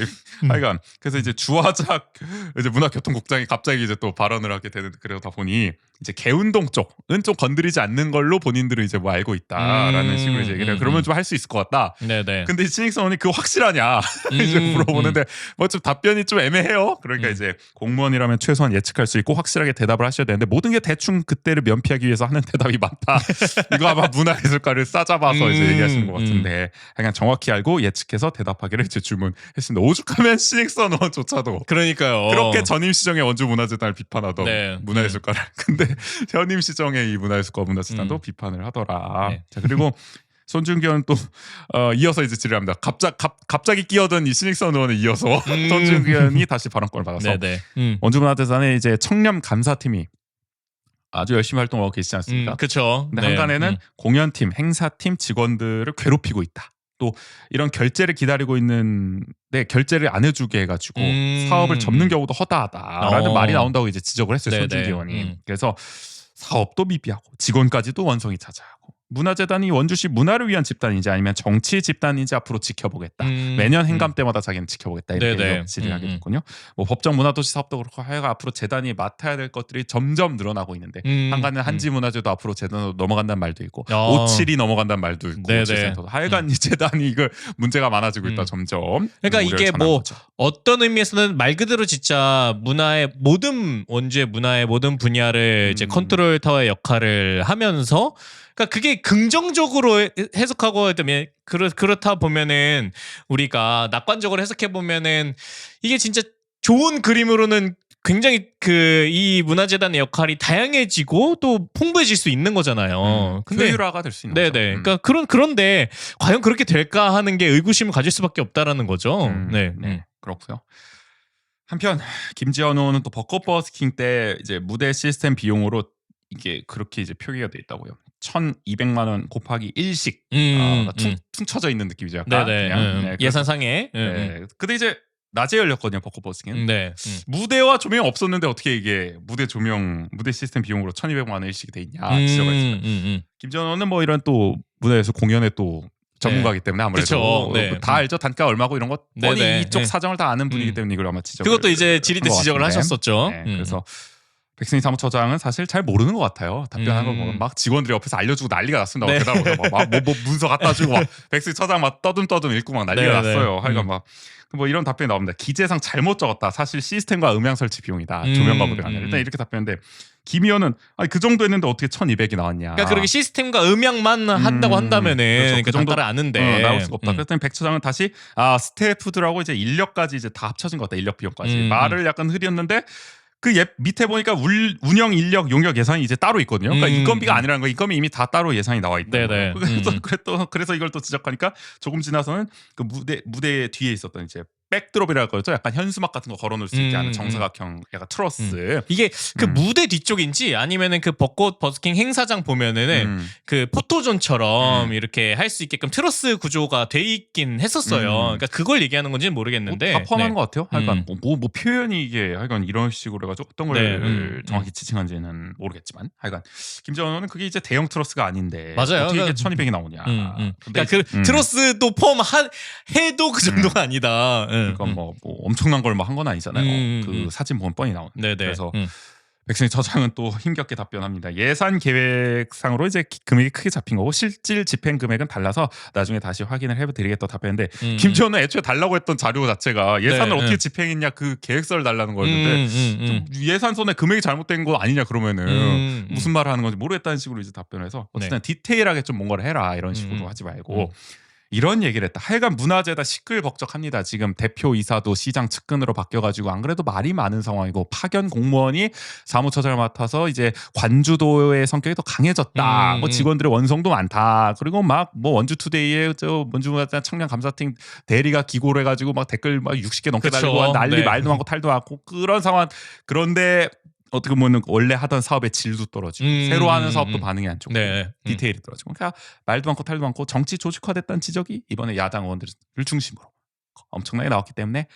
하여간 그래서 이제 주화작 이제 문화교통국장이 갑자기 이제 또 발언을 하게 되는 그러다 보니 이제 개운동 쪽은 좀 건드리지 않는 걸로 본인들은 이제 뭐 알고 있다라는 식으로 이제 얘기를 해요. 그러면 좀 할 수 있을 것 같다. 네네. 근데 신익선언이 그거 확실하냐? 하냐 이제 물어보는데 뭐 좀 답변이 좀 애매해요. 그러니까 이제 공무원이라면 최소한 예측할 수 있고 확실하게 대답을 하셔야 되는데 모든 게 대충 그때를 면피하기 위해서 하는 대답이 많다. 이거 아마 문화예술가를 싸잡아서 이제 얘기하시는 것 같은데 그냥 정확히 알고 예측해서 대답하기를 이제 주문했습니다. 오죽하면 시닉선원조차도 그러니까요. 그렇게 전임 시정의 원주 문화재단을 비판하던 네. 문화예술가를 근데 현임 시정의 이 문화예술가 문화재단도 비판을 하더라. 네. 자 그리고 손준규는 또 이어서 이제 질의합니다. 갑자기 끼어든 이 신익선 의원에 이어서 손준규 의원이 다시 발언권을 받아서 네네. 원주문화재단의 이제 청렴 감사팀이 아주 열심히 활동하고 계시지 않습니까? 그렇죠. 근데 한간에는 공연팀, 행사팀 직원들을 괴롭히고 있다. 또 이런 결제를 기다리고 있는데 결제를 안 해주게 해가지고 사업을 접는 경우도 허다하다라는 말이 나온다고 이제 지적을 했어요. 손준규 의원이. 그래서 사업도 미비하고 직원까지도 원성이 자자하고 문화재단이 원주시 문화를 위한 집단인지 아니면 정치 집단인지 앞으로 지켜보겠다. 매년 행감 때마다 자기는 지켜보겠다 이렇게 질의를 하게 됐군요. 뭐 법정 문화도시 사업도 그렇고 하여가 앞으로 재단이 맡아야 될 것들이 점점 늘어나고 있는데 한간은 한지문화재도 앞으로 재단으로 넘어간다는 말도 있고 57이 넘어간다는 말도 있고 하여간 이 재단이 이걸 문제가 많아지고 있다 점점. 그러니까 이게 뭐 거죠. 어떤 의미에서는 말 그대로 진짜 문화의 모든 원주의 문화의 모든 분야를 이제 컨트롤 타워의 역할을 하면서 그러니까 그게 긍정적으로 해석하고 하면 그렇다 보면은 우리가 낙관적으로 해석해 보면은 이게 진짜 좋은 그림으로는 굉장히 이 문화재단의 역할이 다양해지고 또 풍부해질 수 있는 거잖아요. 근데 효율화가 될 수 있는 네네. 거죠. 그러니까 그런데 과연 그렇게 될까 하는 게 의구심을 가질 수밖에 없다라는 거죠. 네. 그렇고요. 한편 김지현 의원은 또 벚꽃 버스킹 때 이제 무대 시스템 비용으로 이게 그렇게 이제 표기가 돼 있다고요. 1,200만 원 곱하기 1씩 퉁 쳐져 있는 느낌이죠. 약간 그냥. 예산상에. 근데 이제 낮에 열렸거든요. 벚꽃 버스킹은. 네. 무대와 조명이 없었는데 어떻게 이게 무대 조명, 무대 시스템 비용으로 1,200만 원 일씩이 돼 있냐 지적을 했습니다. 김지현 의원은 뭐 이런 또 무대에서 공연에 또 전문가이기 때문에 아무래도 다 알죠. 단가 얼마고 이런 거 뻔히 이쪽 사정을 다 아는 분이기 때문에 이걸 아마 지적을 그것도 이제 질의 때 지적을 하셨었죠. 그래서 백승희 사무처장은 사실 잘 모르는 것 같아요. 답변하는 걸 보면 막 직원들이 옆에서 알려주고 난리가 났습니다. 그다음부터 뭐 문서 갖다 주고 막 백승희 처장 막 떠듬 읽고 막 난리가 났어요. 하여간 막 뭐 이런 답변이 나옵니다. 기재상 잘못 적었다. 사실 시스템과 음향 설치 비용이다. 조명과 무대가 아니라 일단 이렇게 답변했는데 김 의원은 아니 그 정도 했는데 어떻게 1,200이 나왔냐. 그러니까 그렇게 시스템과 음향만 한다고 한다면은 그렇죠. 그 정도를 아는데 나올 수가 없다. 그랬더니 백 처장은 다시 스태프들하고 이제 인력까지 이제 다 합쳐진 것 같다. 인력 비용까지 말을 약간 흐렸는데. 그 밑에 보니까 운영 인력 용역 예산이 이제 따로 있거든요. 그러니까 인건비가 아니라는 거. 인건비 이미 다 따로 예산이 나와 있다. 그래서 이걸 또 지적하니까 조금 지나서는 그 무대 뒤에 있었던 이제 백드롭이라고 그러죠. 약간 현수막 같은 거 걸어놓을 수 있게 하는 정사각형 약간 트러스. 이게 그 무대 뒤쪽인지 아니면은 그 벚꽃 버스킹 행사장 보면은 그 포토존처럼 이렇게 할 수 있게끔 트러스 구조가 돼 있긴 했었어요. 그러니까 그걸 얘기하는 건지는 모르겠는데 다 포함하는 것 같아요. 하여간 뭐 표현이 이게 하여간 이런 식으로 해가지고 어떤 걸 정확히 지칭한지는 모르겠지만 하여간 김정은 의원은 그게 이제 대형 트러스가 아닌데 맞아요. 어떻게 이게 1,200이 나오냐. 그러니까 그 트러스도 포함해도 그 정도가 아니다. 그러니까 뭐 엄청난 걸 뭐 한 건 아니잖아요. 그 사진 보면 뻔히 나오는데. 그래서 백승희 처장은 또 힘겹게 답변합니다. 예산 계획상으로 이제 금액이 크게 잡힌 거고 실질 집행 금액은 달라서 나중에 다시 확인을 해드리겠다 답변했는데 김지현은 애초에 달라고 했던 자료 자체가 예산을 어떻게 집행했냐 그 계획서를 달라는 거였는데 좀 예산선에 금액이 잘못된 거 아니냐 그러면은 무슨 말을 하는 건지 모르겠다는 식으로 이제 답변해서 어쨌든 디테일하게 좀 뭔가를 해라 이런 식으로 하지 말고 이런 얘기를 했다. 하여간 문화재다 시끌벅적합니다. 지금 대표이사도 시장 측근으로 바뀌어가지고 안 그래도 말이 많은 상황이고 파견 공무원이 사무처장을 맡아서 이제 관주도의 성격이 더 강해졌다. 뭐 직원들의 원성도 많다. 그리고 막 뭐 원주투데이에 저 원주문화재 청년 감사팀 대리가 기고를 해가지고 막 댓글 막 60개 넘게 달리고 난리 말도 많고 탈도 많고 그런 상황. 그런데 어떻게 보면 원래 하던 사업의 질도 떨어지고 새로 하는 사업도 반응이 안 좋고 디테일이 떨어지고 그러니까 말도 많고 탈도 많고 정치 조직화됐다는 지적이 이번에 야당 의원들을 중심으로 엄청나게 나왔기 때문에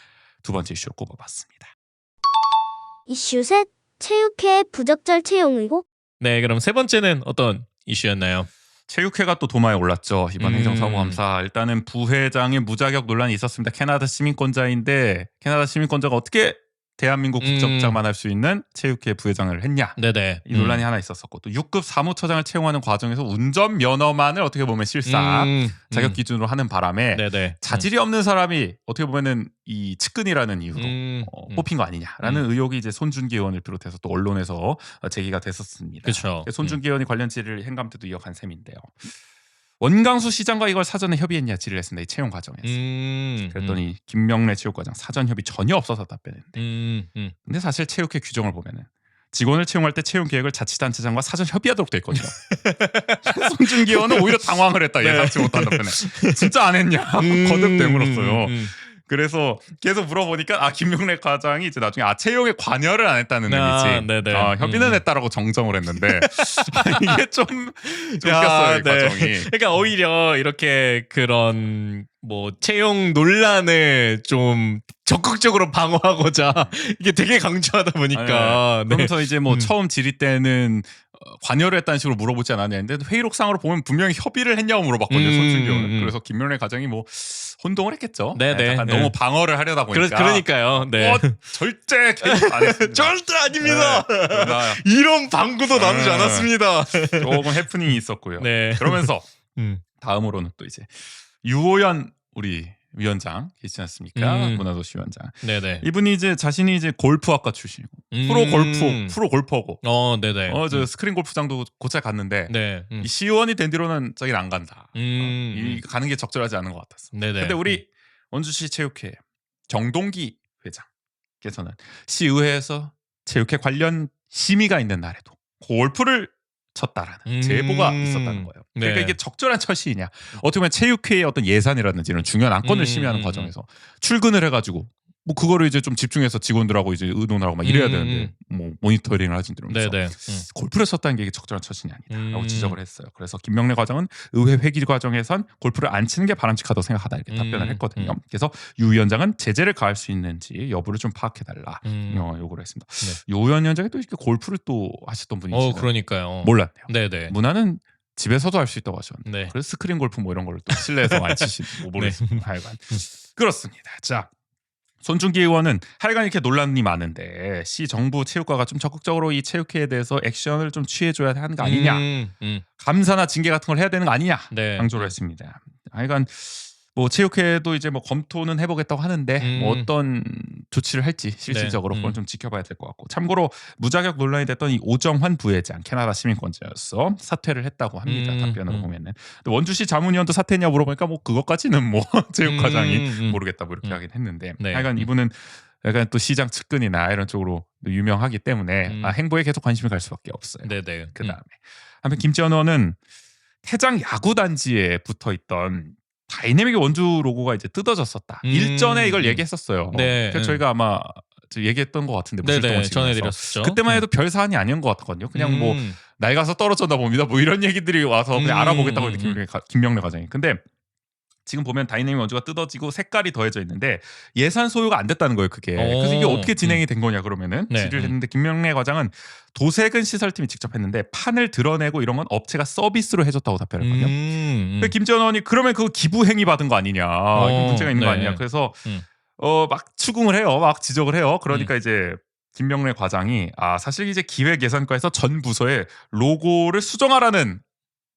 두 번째 이슈로 꼽아봤습니다. 이슈 셋. 체육회 부적절 채용 의혹. 네, 그럼 세 번째는 어떤 이슈였나요? 체육회가 또 도마에 올랐죠. 이번 행정사무감사. 일단은 부회장의 무자격 논란이 있었습니다. 캐나다 시민권자인데 캐나다 시민권자가 어떻게 대한민국 국적자만 할 수 있는 체육회 부회장을 했냐. 네네. 이 논란이 하나 있었었고 또 6급 사무처장을 채용하는 과정에서 운전 면허만을 어떻게 보면 실사 자격 기준으로 하는 바람에 네네. 자질이 없는 사람이 어떻게 보면은 이 측근이라는 이유로 뽑힌 거 아니냐라는 의혹이 이제 손준기 의원을 비롯해서 또 언론에서 제기가 됐었습니다. 그렇죠. 손준기 의원이 관련 질의를 행감 때도 이어간 셈인데요. 원광수 시장과 이걸 사전에 협의했냐 질의를 했습니다. 이 채용 과정에서. 그랬더니 김명래 체육과장 사전 협의 전혀 없어서 답변했는데. 근데 사실 체육회 규정을 보면은 직원을 채용할 때 채용 계획을 자치단체장과 사전 협의하도록 돼 있거든요. 손준기 의원은 오히려 당황을 했다. 예상치 못한 답변에. 진짜 안 했냐? 거듭됨으로써요. 그래서 계속 물어보니까 김명래 과장이 이제 나중에 채용에 관여를 안 했다는 의미지. 협의는 했다라고 정정을 했는데 이게 좀 웃겼어요. 이 과정이. 그러니까 오히려 이렇게 그런 뭐 채용 논란을 좀 적극적으로 방어하고자 이게 되게 강조하다 보니까 그러면서 이제 뭐 처음 질의 때는 관여를 했다는 식으로 물어보지 않았는데 회의록상으로 보면 분명히 협의를 했냐고 물어봤거든요. 손준기 의원은. 그래서 김명래 과장이 뭐 혼동을 했겠죠. 약간 너무 방어를 하려다 보니까. 그러니까요. 네. 절대 개입 안 했습니다. 절대 아닙니다. 이런 방구도 나누지 않았습니다. 조금 해프닝이 있었고요. 네. 그러면서 다음으로는 또 이제 유호연 우리 위원장 계시지 않습니까? 문화도시 위원장. 네네. 이분이 이제 자신이 이제 골프학과 출신이고 프로 골퍼고. 네네. 저 스크린 골프장도 곧잘 갔는데 네. 이 시의원이 된 뒤로는 저긴 안 간다. 이 가는 게 적절하지 않은 것 같았어. 네네. 근데 우리 원주시 체육회 정동기 회장께서는 시의회에서 체육회 관련 심의가 있는 날에도 골프를 쳤다라는 제보가 있었다는 거예요. 그러니까 네. 이게 적절한 처시이냐. 어떻게 보면 체육회의 어떤 예산이라든지 이런 중요한 안건을 심의하는 과정에서 출근을 해가지고 뭐 그거를 이제 좀 집중해서 직원들하고 이제 의논하고 막 이래야 되는데 뭐 모니터링을 하진 이러면서 네네. 골프를 쳤다는 게 이게 적절한 처신이 아니다라고 지적을 했어요. 그래서 김명래 과장은 의회 회기 과정에선 골프를 안 치는 게 바람직하다고 생각하다 이렇게 답변을 했거든요. 그래서 유 위원장은 제재를 가할 수 있는지 여부를 좀 파악해달라 요구를 했습니다. 네. 유 위원장이 또 이렇게 골프를 또 하셨던 분이시죠. 그러니까요. 몰랐네요. 네네. 문화는 집에서도 할 수 있다고 하셨는데 네. 그래서 스크린 골프 뭐 이런 걸 또 실내에서 많이 치시고 모르겠습니다. 하여간 그렇습니다. 자. 손준기 의원은 하여간 이렇게 논란이 많은데 시 정부 체육과가 좀 적극적으로 이 체육회에 대해서 액션을 좀 취해줘야 하는 거 아니냐, 감사나 징계 같은 걸 해야 되는 거 아니냐 강조를 했습니다. 하여간 뭐 체육회도 이제 뭐 검토는 해보겠다고 하는데 뭐 어떤 조치를 할지 실질적으로 그건 좀 지켜봐야 될 것 같고, 참고로 무자격 논란이 됐던 이 오정환 부회장 캐나다 시민권자였어 사퇴를 했다고 합니다. 답변으로 보면은. 원주시 자문위원도 사퇴했냐 물어보니까 뭐 그것까지는 뭐 체육과장이 모르겠다 뭐 이렇게 하긴 했는데 하여간 이분은 약간 또 시장 측근이나 이런 쪽으로 유명하기 때문에 행보에 계속 관심이 갈 수밖에 없어요. 네네. 그 다음에 한편 김지현 의원은 태장 야구단지에 붙어있던 다이내믹 원주 로고가 이제 뜯어졌었다. 일전에 이걸 얘기했었어요. 네. 그래서 저희가 아마 얘기했던 것 같은데 네네. 전해드렸었죠. 그때만 해도 별 사안이 아니었던 것 같거든요. 그냥 뭐 낡아서 떨어졌나 봅니다. 뭐 이런 얘기들이 와서 그냥 알아보겠다고 이렇게 김명래 과장이. 근데 지금 보면 다이내믹 원주가 뜯어지고 색깔이 더해져 있는데 예산 소요가 안 됐다는 거예요. 그게. 그래서 이게 어떻게 진행이 된 거냐 그러면은 질의를 했는데 김명래 과장은 도색은 시설팀이 직접 했는데 판을 드러내고 이런 건 업체가 서비스로 해줬다고 답변했거든요. 근데 김지현 의원이 그러면 그거 기부 행위 받은 거 아니냐, 이거 문제가 있는 거 아니냐. 그래서 막 추궁을 해요, 막 지적을 해요. 그러니까 이제 김명래 과장이 사실 이제 기획예산과에서 전 부서에 로고를 수정하라는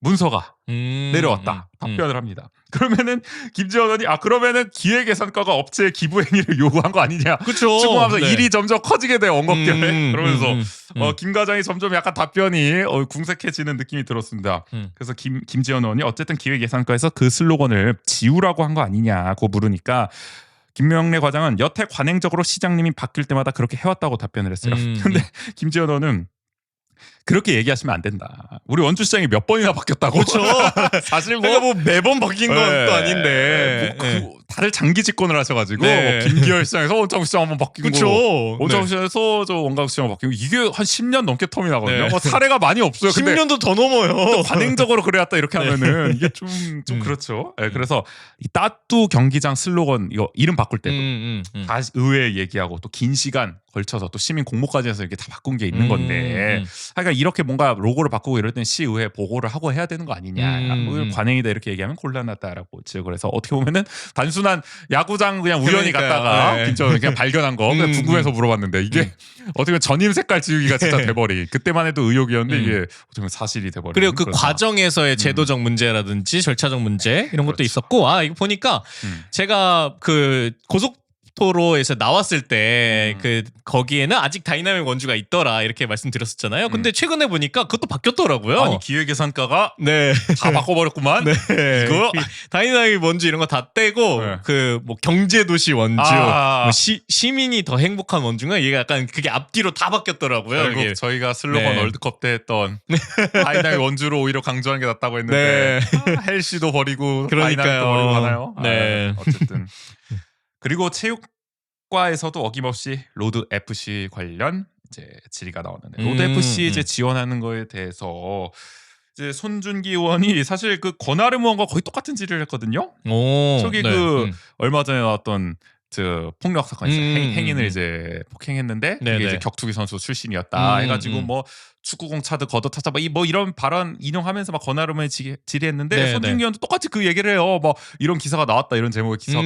문서가 내려왔다 답변을 합니다. 그러면은 김지현 의원이 그러면은 기획예산과가 업체의 기부 행위를 요구한 거 아니냐. 그렇죠. 추궁하면서 일이 점점 커지게 돼요. 엉겁게. 그러면서 김 과장이 점점 약간 답변이 궁색해지는 느낌이 들었습니다. 그래서 김지현 의원이 어쨌든 기획예산과에서 그 슬로건을 지우라고 한 거 아니냐고 물으니까 김명래 과장은 여태 관행적으로 시장님이 바뀔 때마다 그렇게 해왔다고 답변을 했어요. 근데 김지현 의원은 그렇게 얘기하시면 안 된다. 우리 원주시장이 몇 번이나 바뀌었다고. 그렇죠. 사실 뭐 매번 바뀐 건 또 아닌데. 다들 장기 집권을 하셔가지고 네. 뭐 김기열 시장에서 원창수 시장 한번 바뀌고, 그렇죠. 원창수 시장에서 저 원광수 시장 바뀌고 이게 한 10년 넘게 텀이 나거든요. 뭐 사례가 많이 없어요. 근데 10년도 더 넘어요. 또 관행적으로 그래왔다 이렇게 하면은 이게 좀 그렇죠. 그래서 이 따뚜 경기장 슬로건 이거 이름 바꿀 때도 다 의회에 얘기하고 또 긴 시간 걸쳐서 또 시민 공모까지 해서 이렇게 다 바꾼 게 있는 건데 하여간 이렇게 뭔가 로고를 바꾸고 이럴 땐 시의회에 보고를 하고 해야 되는 거 아니냐. 뭐 관행이다 이렇게 얘기하면 곤란하다라고 지적을 해서 어떻게 보면은 단순 단순한 야구장 그냥 우연히 그러니까요. 갔다가 네. 진짜 그냥 발견한 거 그냥 궁금해서 물어봤는데 이게 어떻게 보면 전임 색깔 지우기가 진짜 돼버린 그때만 해도 의혹이었는데 이게 어떻게 보면 사실이 돼버린 그리고 그 그렇다. 과정에서의 제도적 문제라든지 절차적 문제 이런 것도 그렇죠. 있었고 이거 보니까 제가 그 고속도로에서 나왔을 때 그 거기에는 아직 다이나믹 원주가 있더라 이렇게 말씀드렸었잖아요. 근데 최근에 보니까 그것도 바뀌었더라고요. 아니 기획예산가가 네. 다 바꿔버렸구만. 네. 이거 다이나믹 원주 이런 거 다 떼고 네. 그 뭐 경제도시 원주, 아. 뭐 시민이 더 행복한 원주가 이게 약간 그게 앞뒤로 다 바뀌었더라고요. 결국 이게. 저희가 슬로건 네. 월드컵 때 했던 다이나믹 원주로 오히려 강조하는 게 낫다고 했는데 헬시도 버리고 그러니까요. 다이나믹도 버리고 하나요? 네. 어쨌든 그리고 체육과에서도 어김없이 로드 FC 관련 이제 질의가 나왔는데 로드 FC 이제 지원하는 거에 대해서 이제 손준기 의원이 사실 그 권아름 의원과 거의 똑같은 질의를 했거든요. 오, 저기 네. 그 얼마 전에 나왔던 저 폭력 사건 있어요. 행인을 음. 이제 폭행했는데 네네. 그게 이제 격투기 선수 출신이었다 해가지고 음. 뭐 축구공 차드 걷어차자 뭐 이런 발언 인용하면서 막 권아름을 질의했는데 네네. 손준기 의원도 똑같이 그 얘기를 해요. 뭐 이런 기사가 나왔다 이런 제목의 기사가.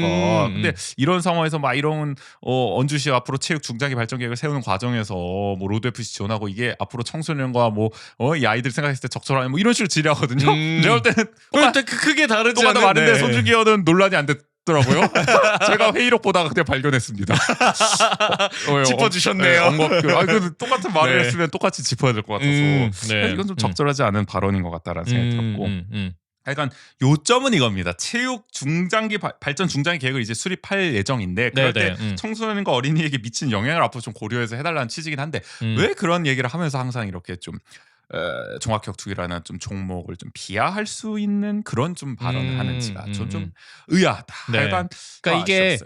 근데 이런 상황에서 막 이런 원주시 앞으로 체육 중장기 발전 계획을 세우는 과정에서 뭐 로드 FC 지원하고 이게 앞으로 청소년과 뭐 이 아이들 생각했을 때 적절한 뭐 이런 식으로 질의하거든요. 내가 볼 때는 근데 크게 다르지 똑같은 않은데 말인데 손준기 의원은 논란이 안 됐더라고요. 제가 회의록 보다가 그때 발견했습니다. 짚어주셨네요. 그 똑같은 말을 네. 했으면 똑같이 짚어야 될 것 같아서 네. 이건 좀 적절하지 않은 발언인 것 같다라는 생각이 들었고 약간 요점은 이겁니다. 체육 중장기 발전 중장기 계획을 이제 수립할 예정인데 그럴 네네. 때 청소년과 어린이에게 미친 영향을 앞으로 좀 고려해서 해달라는 취지긴 한데 왜 그런 얘기를 하면서 항상 이렇게 좀 종합격투기라는 좀 종목을 좀 비하할 수 있는 그런 좀 발언을 하는지가 좀 의아하다. 네. 약간 그러니까 이게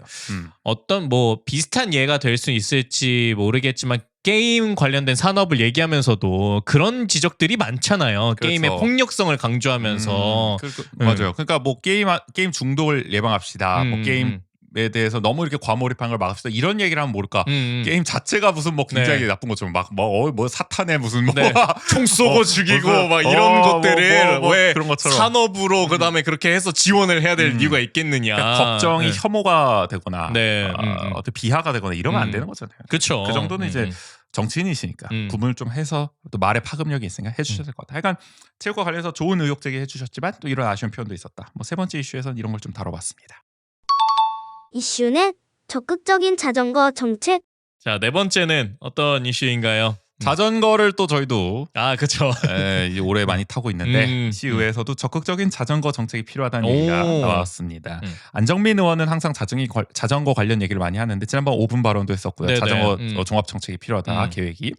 어떤 뭐 비슷한 예가 될 수 있을지 모르겠지만 게임 관련된 산업을 얘기하면서도 그런 지적들이 많잖아요. 그렇죠. 게임의 폭력성을 강조하면서 맞아요. 그러니까 뭐 게임 중독을 예방합시다. 뭐 게임에 대해서 너무 이렇게 과몰입한 걸 막읍시다. 이런 얘기를 하면 모를까. 게임 자체가 무슨 뭐 굉장히 네. 나쁜 것처럼 막 뭐 사탄에 무슨 뭐 네. 총 쏘고 죽이고 막 이런 것들을 왜 그런 것처럼 산업으로 그다음에 그렇게 해서 지원을 해야 될 이유가 있겠느냐. 그러니까 걱정이 네. 혐오가 되거나 네. 어떤 비하가 되거나 이러면 안 되는 거잖아요. 그렇죠. 그 정도는 이제 정치인이시니까 구분을 좀 해서 또 말의 파급력이 있으니까 해주셔야 될 것 같아요. 하여간 체육과 관련해서 좋은 의혹 제기해 주셨지만 또 이런 아쉬운 표현도 있었다. 뭐 세 번째 이슈에서는 이런 걸 좀 다뤄봤습니다. 이슈는 적극적인 자전거 정책. 자, 네 번째는 어떤 이슈인가요? 자전거를 또 저희도 그렇죠. 이제 올해 많이 타고 있는데 시의회에서도 적극적인 자전거 정책이 필요하다는 얘기가 나왔습니다. 안정민 의원은 항상 자전거 관련 얘기를 많이 하는데 지난번 5분 발언도 했었고요. 네네. 자전거 종합 정책이 필요하다 계획이.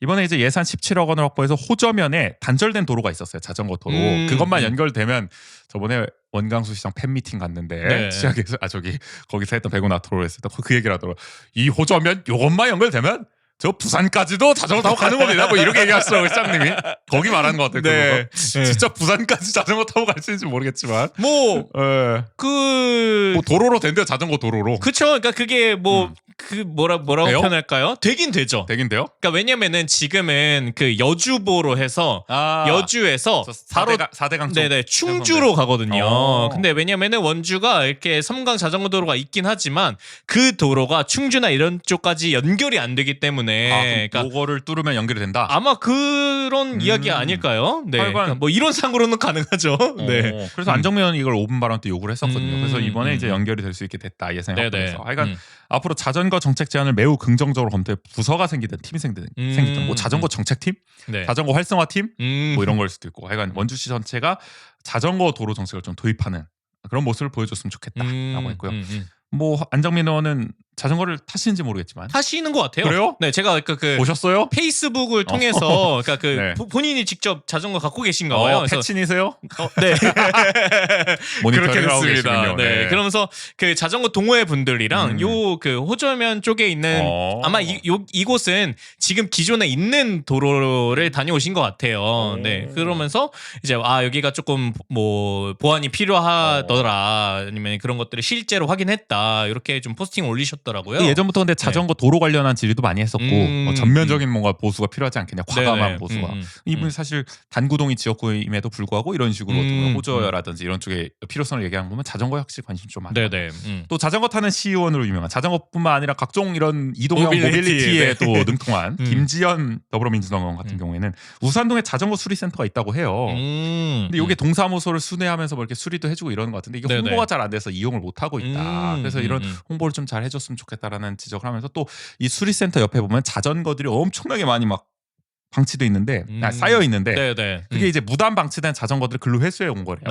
이번에 이제 예산 17억 원을 확보해서 호저면에 단절된 도로가 있었어요. 자전거 도로. 그것만 연결되면 저번에 원광수 시장 팬미팅 갔는데 네. 시작에서 거기서 했던 배구나 토론을 했을 때 그 얘기를 하더라고요. 이 호저면 요것만 연결되면 저 부산까지도 자전거 타고 가는 겁니다. 뭐 이렇게 얘기하시더라고요. 시장님이. 거기 말하는 것 같아요. 네. 진짜 부산까지 자전거 타고 갈 수 있는지 모르겠지만 뭐 도로로 된대요. 자전거 도로로. 그쵸. 그러니까 그게 뭐 뭐라고 돼요? 표현할까요? 되긴 되죠. 되긴 돼요? 그러니까 왜냐면은 지금은 그 여주보로 해서 여주에서 바로 4대강 쪽. 네네 충주로 가거든요. 어. 근데 왜냐면은 원주가 이렇게 섬강 자전거 도로가 있긴 하지만 그 도로가 충주나 이런 쪽까지 연결이 안 되기 때문에 그럼 요거를 뚫으면 연결이 된다. 아마 그런 이야기 아닐까요? 네. 그러니까 뭐 이론상으로는 가능하죠. 네. 그래서 안정민 의원이 이걸 5분 발언 때 요구를 했었거든요. 그래서 이번에 이제 연결이 될 수 있게 됐다 예상이 네네. 확보해서. 하여간 앞으로 자전거 정책 제안을 매우 긍정적으로 검토해 부서가 생기든 팀이 생기든 뭐 자전거 정책팀, 네. 자전거 활성화팀 뭐 이런 걸 수도 있고. 하여간 원주시 전체가 자전거 도로 정책을 좀 도입하는 그런 모습을 보여줬으면 좋겠다라고 했고요. 뭐 안정민 의원은 자전거를 타시는지 모르겠지만 타시는 것 같아요. 그래요? 네, 제가 그 보셨어요? 페이스북을 통해서 그러니까 네. 본인이 직접 자전거 갖고 계신가 봐요. 그래서 패친이세요? 네. 모니터링 그렇게 하고 됐습니다. 계시군요. 네. 그러면서 그 자전거 동호회 분들이랑 요 그 호저면 쪽에 있는 아마 이곳은 지금 기존에 있는 도로를 다녀오신 것 같아요. 네. 그러면서 이제 여기가 조금 뭐 보완이 필요하더라 아니면 그런 것들을 실제로 확인했다 이렇게 좀 포스팅 올리셨더라고요. 있더라고요. 예전부터 근데 자전거 도로 관련한 질의도 많이 했었고 전면적인 뭔가 보수가 필요하지 않겠냐, 과감한 네네. 보수가. 이분이 사실 단구동이 지역구임에도 불구하고 이런 식으로 호저여라든지 이런 쪽에 필요성을 얘기한 거면 자전거에 확실히 관심이 좀 많아요. 네네. 또 자전거 타는 시의원으로 유명한, 자전거뿐만 아니라 각종 이런 이동형 모빌리티에 또 능통한 김지연 더불어민주당 의원 같은 경우에는 우산동에 자전거 수리센터가 있다고 해요. 근데 이게 동사무소를 순회하면서 뭐 이렇게 수리도 해주고 이러는 것 같은데 이게 네네. 홍보가 잘 안 돼서 이용을 못 하고 있다. 그래서 이런 홍보를 좀 잘 해줬으면 좋겠다라는 지적을 하면서 또 이 수리센터 옆에 보면 자전거들이 엄청나게 많이 막 방치돼 있는데 쌓여 있는데 네네. 그게 이제 무단 방치된 자전거들을 글로 회수해 온 거래요.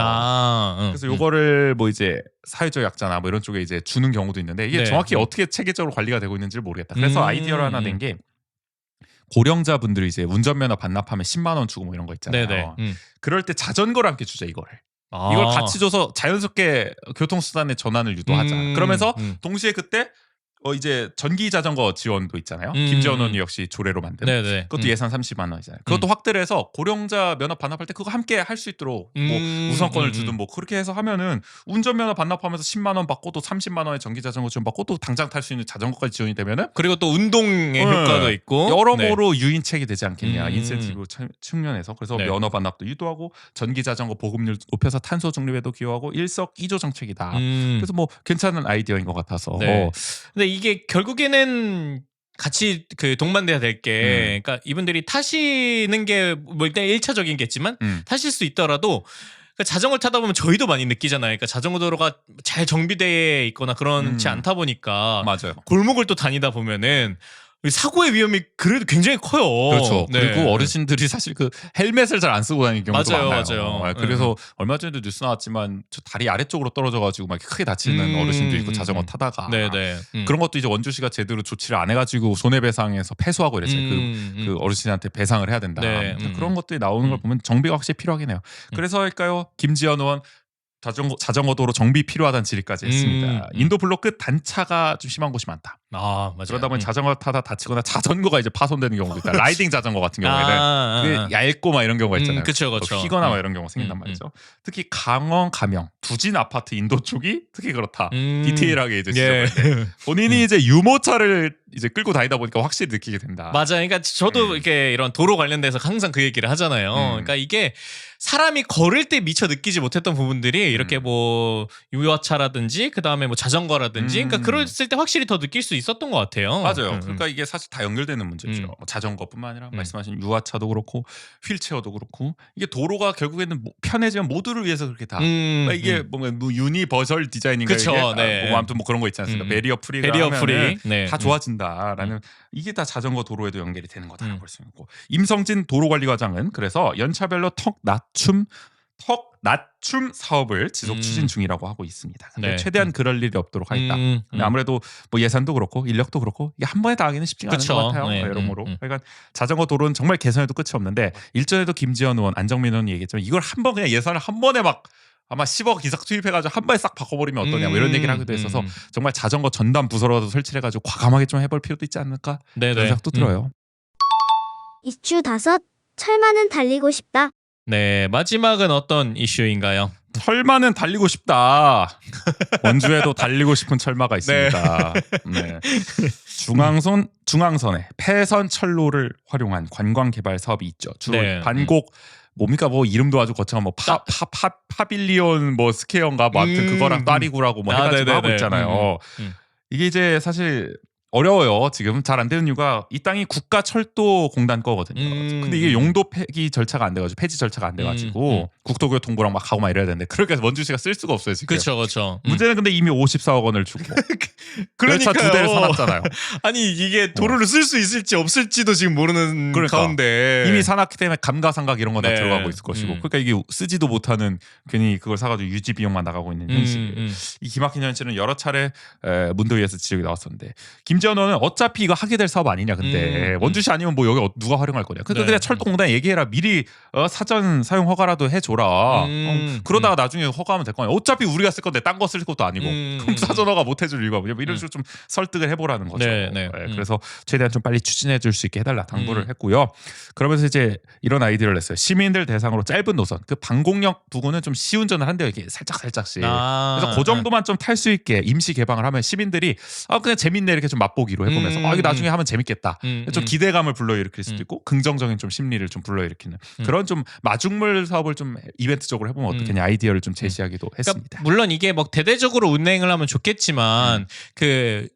그래서 요거를 뭐 이제 사회적 약자나 뭐 이런 쪽에 이제 주는 경우도 있는데 이게 네. 정확히 어떻게 체계적으로 관리가 되고 있는지를 모르겠다. 그래서 아이디어를 하나 낸 게 고령자분들이 이제 운전면허 반납하면 10만 원 주고 뭐 이런 거 있잖아요. 네네. 그럴 때 자전거를 함께 주자 이거를. 이걸 같이 줘서 자연스럽게 교통수단의 전환을 유도하자. 그러면서 동시에 그때 이제 전기 자전거 지원도 있잖아요. 김지원 의원이 역시 조례로 만든. 네네. 그것도 예산 30만 원이잖아요. 그것도 확대를 해서 고령자 면허 반납할 때 그거 함께 할 수 있도록 뭐 우선권을 주든 뭐 그렇게 해서 하면은 운전면허 반납하면서 10만 원 받고 또 30만 원의 전기 자전거 지원 받고 또 당장 탈 수 있는 자전거까지 지원이 되면은 그리고 또 운동의 효과도 있고 여러모로 유인책이 되지 않겠냐. 인센티브 측면에서. 그래서 네. 면허 반납도 유도하고 전기 자전거 보급률 높여서 탄소 중립에도 기여하고 일석이조 정책이다. 그래서 뭐 괜찮은 아이디어인 것 같아서. 네. 근데 이게 결국에는 같이 그 동반돼야 될 게, 그러니까 이분들이 타시는 게 뭐 일단 1차적인겠지만 타실 수 있더라도 그러니까 자전거를 타다 보면 저희도 많이 느끼잖아요. 그러니까 자전거 도로가 잘 정비되어 있거나 그렇지 않다 보니까 맞아요. 골목을 또 다니다 보면은 사고의 위험이 그래도 굉장히 커요. 그렇죠. 네. 그리고 어르신들이 사실 그 헬멧을 잘 안 쓰고 다니는 경우도 맞아요, 많아요. 맞아요. 그래서 얼마 전에도 뉴스 나왔지만 저 다리 아래쪽으로 떨어져가지고 막 크게 다치는 어르신도 있고 자전거 타다가 네네. 그런 것도 이제 원주시가 제대로 조치를 안 해가지고 손해배상에서 패소하고 이랬어요. 그 어르신한테 배상을 해야 된다. 네. 그런 것들이 나오는 걸 보면 정비가 확실히 필요하긴 해요. 그래서일까요? 김지연 의원 자전거 도로 정비 필요하다는 질의까지 했습니다. 인도 블록 끝 단차가 좀 심한 곳이 많다. 아, 맞아요. 그러다 보니 자전거 타다 다치거나 자전거가 이제 파손되는 경우도 있다. 라이딩 자전거 같은 경우에는 그게 얇고 막 이런 경우가 있잖아요. 그쵸. 휘거나 막 이런 경우가 생긴단 말이죠. 특히 강원 가명 두진 아파트 인도 쪽이 특히 그렇다. 디테일하게 이제 지적을 본인이 이제 유모차를 이제 끌고 다니다 보니까 확실히 느끼게 된다. 맞아요. 그러니까 저도 이렇게 이런 도로 관련돼서 항상 그 얘기를 하잖아요. 그러니까 이게 사람이 걸을 때 미처 느끼지 못했던 부분들이 이렇게 뭐 유아차라든지 그 다음에 뭐 자전거라든지 그러니까 그랬을 때 확실히 더 느낄 수 있었던 것 같아요. 맞아요. 그러니까 이게 사실 다 연결되는 문제죠. 뭐 자전거뿐만 아니라 말씀하신 유아차도 그렇고 휠체어도 그렇고 이게 도로가 결국에는 편해지면 모두를 위해서 그렇게 다 그러니까 이게 뭔가 유니버설 디자인인가 그쵸, 이게 네. 뭐 아무튼 뭐 그런 거 있지 않습니까? 베리어 프리가 하면은 다 좋아진다라는 이게 다 자전거 도로에도 연결이 되는 거다라고 볼 수 있고 임성진 도로관리과장은 그래서 연차별로 턱 낮춤 사업을 지속 추진 중이라고 하고 있습니다. 근데 네. 최대한 그럴 일이 없도록 하겠다. 근데 아무래도 뭐 예산도 그렇고 인력도 그렇고 이게 한 번에 다 하기는 쉽지가 않은 그쵸. 것 같아요. 네. 여러모로. 그러니까 자전거 도로는 정말 개선해도 끝이 없는데 일전에도 김지연 의원, 안정민 의원이 얘기했지만 이걸 한 번 그냥 예산을 한 번에 막 아마 10억 이상 투입해가지고 한 번에 싹 바꿔버리면 어떠냐 뭐 이런 얘기를 하기도 했어서 정말 자전거 전담 부서라도 설치를 해가지고 과감하게 좀 해볼 필요도 있지 않을까 그런 생각도 들어요. 이슈 5. 철마는 달리고 싶다. 네, 마지막은 어떤 이슈인가요? 철마는 달리고 싶다. 원주에도 달리고 싶은 철마가 있습니다. 네. 중앙선에 폐선 철로를 활용한 관광 개발 사업이 있죠. 주로 네. 반곡 뭡니까 뭐 이름도 아주 거창한 뭐 파빌리온 뭐 스퀘어인가 뭐 아무튼 그거랑 따리구라고 뭐 해가지고 하고 있잖아요. 이게 이제 사실 어려워요. 지금 잘 안 되는 이유가 이 땅이 국가철도공단 거거든요. 근데 이게 용도 폐기 절차가 안 돼가지고 폐지 절차가 안 돼가지고 국토교통부랑 막 하고 막 이래야 되는데 그렇게 해서 원주시가 쓸 수가 없어요 지금. 그렇죠. 문제는 근데 이미 54억 원을 주고 열차 2대를 사놨잖아요. 아니 이게 도로를 쓸 수 있을지 없을지도 지금 모르는 그러니까. 가운데 이미 사놨기 때문에 감가상각 이런 거 다 네. 들어가고 있을 것이고 그러니까 이게 쓰지도 못하는 괜히 그걸 사가지고 유지 비용만 나가고 있는 현실. 이 기막힌 현실은 여러 차례 문도위에서 지적이 나왔었는데 김지현 의원은 어차피 이거 하게 될 사업 아니냐. 근데 원주시 아니면 뭐 여기 누가 활용할 거냐. 근데 네. 그냥 철도공단 얘기해라. 미리 사전 사용 허가라도 해줘라. 그러다가 나중에 허가하면 될 거 아니야. 어차피 우리가 쓸 건데 딴 거 쓸 것도 아니고 그럼 사전 허가 못 해줄 이유가 뭐냐. 이런 식으로 좀 설득을 해보라는 거죠. 네, 네. 그래서 최대한 좀 빨리 추진해줄 수 있게 해달라 당부를 했고요. 그러면서 이제 이런 아이디어를 냈어요. 시민들 대상으로 짧은 노선, 그 방공역 부근은 좀 시운전을 한대요. 이렇게 살짝씩. 그래서 그 정도만 좀 탈 수 있게 임시 개방을 하면 시민들이 그냥 재밌네 이렇게 좀 맛보기로 해보면서 이거 나중에 하면 재밌겠다. 좀 기대감을 불러일으킬 수도 있고 긍정적인 좀 심리를 좀 불러일으키는 그런 좀 마중물 사업을 좀 이벤트적으로 해보면 어떻겠냐 아이디어를 좀 제시하기도 했습니다. 그러니까 물론 이게 뭐 대대적으로 운행을 하면 좋겠지만 그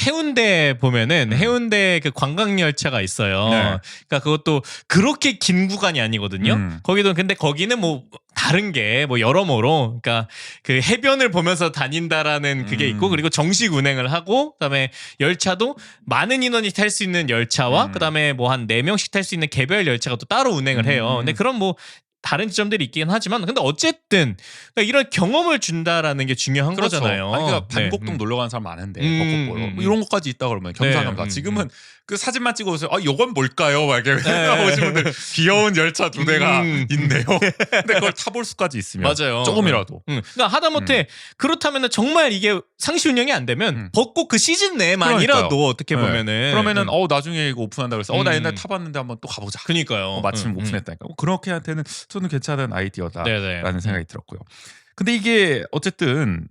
해운대 보면은 해운대 그 관광 열차가 있어요. 네. 그러니까 그것도 그렇게 긴 구간이 아니거든요. 거기도 근데 거기는 뭐 다른 게 뭐 여러모로 그러니까 그 해변을 보면서 다닌다라는 그게 있고 그리고 정식 운행을 하고 그다음에 열차도 많은 인원이 탈 수 있는 열차와 그다음에 뭐 한 4명씩 탈 수 있는 개별 열차가 또 따로 운행을 해요. 근데 그런 뭐 다른 지점들이 있긴 하지만 근데 어쨌든 그러니까 이런 경험을 준다라는 게 중요한 그렇죠. 거잖아요. 그러니까 네. 반곡동 놀러 가는 사람 많은데 벚꽃 보러 뭐 이런 것까지 있다 그러면 겸사겸사. 네. 지금은 그 사진만 찍어보세요. 이건 뭘까요? 막 이렇게 오신 분들 귀여운 열차 2대가 있네요. 근데 그걸 타볼 수까지 있으면 맞아요. 조금이라도. 그러니까 하다못해 그렇다면은 정말 이게 상시 운영이 안 되면 벚꽃 그 시즌 내만이라도 그러니까요. 어떻게 보면은 그러면은 나중에 이거 오픈한다 그래서 나 옛날 타봤는데 한번 또 가보자. 그니까요. 마침 오픈했다니까. 그렇게한테는 저는 괜찮은 아이디어다라는 네네. 생각이 들었고요. 근데 이게 어쨌든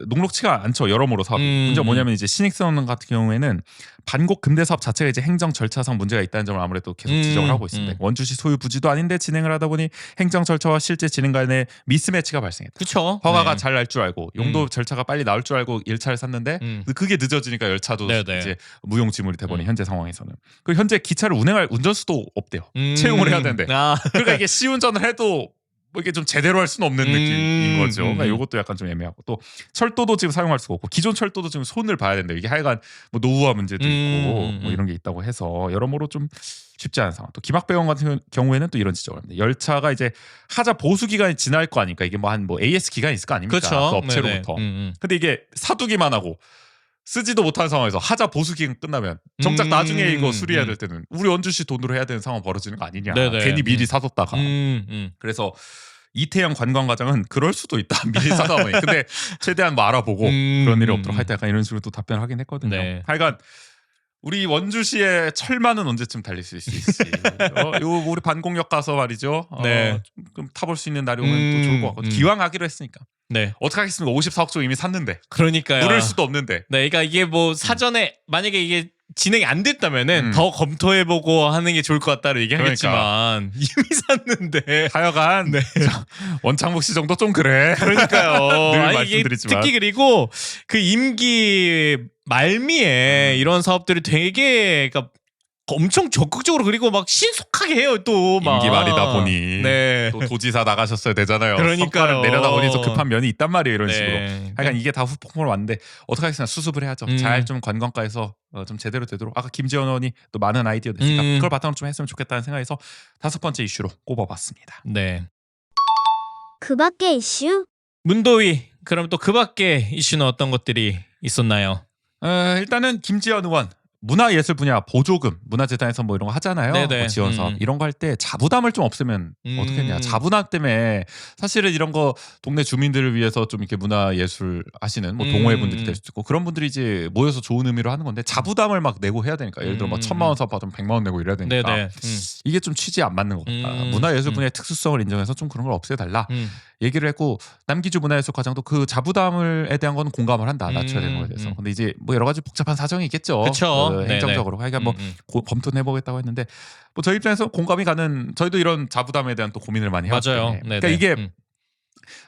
녹록치가 않죠. 여러모로 사업이. 문제가 뭐냐면 이제 신익선 같은 경우에는 반곡 금대 사업 자체가 이제 행정 절차상 문제가 있다는 점을 아무래도 계속 지적을 하고 있습니다. 원주시 소유 부지도 아닌데 진행을 하다 보니 행정 절차와 실제 진행 간의 미스매치가 발생했다. 그렇죠. 허가가 잘 날 줄 알고 용도 절차가 빨리 나올 줄 알고 열차를 샀는데 그게 늦어지니까 열차도 네네. 이제 무용지물이 돼버린 현재 상황에서는. 그리고 현재 기차를 운행할 운전수도 없대요. 채용을 해야 되는데. 그러니까 이게 시운전을 해도 뭐 이게 좀 제대로 할 수는 없는 느낌인 거죠. 그러니까 이것도 약간 좀 애매하고 또 철도도 지금 사용할 수가 없고 기존 철도도 지금 손을 봐야 된다. 이게 하여간 뭐 노후화 문제도 있고 뭐 이런 게 있다고 해서 여러모로 좀 쉽지 않은 상황. 또 김학배원 같은 경우에는 또 이런 지적을 합니다. 열차가 이제 하자 보수 기간이 지날 거 아니까 이게 뭐 한 뭐 AS 기간이 있을 거 아닙니까? 그렇죠. 그 업체로부터. 근데 이게 사두기만 하고 쓰지도 못한 상황에서 하자 보수 기간 끝나면 정작 나중에 이거 수리해야 될 때는 우리 원주시 돈으로 해야 되는 상황 벌어지는 거 아니냐. 네네. 괜히 미리 사뒀다가. 그래서 이태영 관광과장은 그럴 수도 있다. 미리 사다 보니. 근데 최대한 뭐 알아보고 그런 일이 없도록 하여튼 약간 이런 식으로 또 답변을 하긴 했거든요. 네. 하여간 우리 원주시의 철만은 언제쯤 달릴 수 있을지. 요 우리 반공역 가서 말이죠. 네. 좀 타볼 수 있는 날이 오면 또 좋을 것 같고 기왕 하기로 했으니까. 네. 어떻게 하겠습니까? 54억 조 이미 샀는데. 그러니까요. 누를 수도 없는데. 네, 그러니까 이게 뭐 사전에 만약에 이게 진행이 안 됐다면은 더 검토해보고 하는 게 좋을 것 같다를 얘기하겠지만 이미 샀는데 하여간 원창목 씨 정도 좀 그래. 그러니까요. 늘 아니, 말씀드리지만. 특히 그리고 그 임기 말미에 이런 사업들이 되게 그러니까 엄청 적극적으로 그리고 막 신속하게 해요 또 막. 임기 말이다 보니 네. 또 도지사 나가셨어야 되잖아요. 그러니까요. 성과를 내려다 보니 또 급한 면이 있단 말이에요. 이런 네. 식으로. 하여간 이게 다 후폭풍으로 왔는데 어떻게 하겠습니까? 수습을 해야죠. 잘 좀 관광가에서 좀 제대로 되도록 아까 김지현 의원이 또 많은 아이디어 냈으니까 그걸 바탕으로 좀 했으면 좋겠다는 생각에서 5번째 이슈로 꼽아봤습니다. 네. 그 밖의 이슈? 문도위. 그럼 또 그 밖에 이슈는 어떤 것들이 있었나요? 일단은 김지현 의원 문화예술 분야 보조금, 문화재단에서 뭐 이런 거 하잖아요. 네네. 뭐 지원 사업 이런 거 할 때 자부담을 좀 없으면 어떻겠냐. 자부담 때문에 사실은 이런 거 동네 주민들을 위해서 좀 이렇게 문화예술 하시는 뭐 동호회분들이 될 수도 있고 그런 분들이 이제 모여서 좋은 의미로 하는 건데 자부담을 막 내고 해야 되니까 예를 들어 막 1,000만 원 사업 받으면 100만 원 내고 이래야 되니까 네네. 이게 좀 취지에 안 맞는 것 같다. 문화예술 분야의 특수성을 인정해서 좀 그런 걸 없애달라. 얘기를 했고 남기주 문화예술 과장도 그 자부담에 대한 거는 공감을 한다. 낮춰야 되는 거에 대해서. 근데 이제 뭐 여러 가지 복잡한 사정이 있겠죠. 그쵸. 행정적으로. 그러니까 뭐 검토는 해보겠다고 했는데 뭐 저희 입장에서 공감이 가는 저희도 이런 자부담에 대한 또 고민을 많이 해왔기 맞아요. 때문에. 그러니까 이게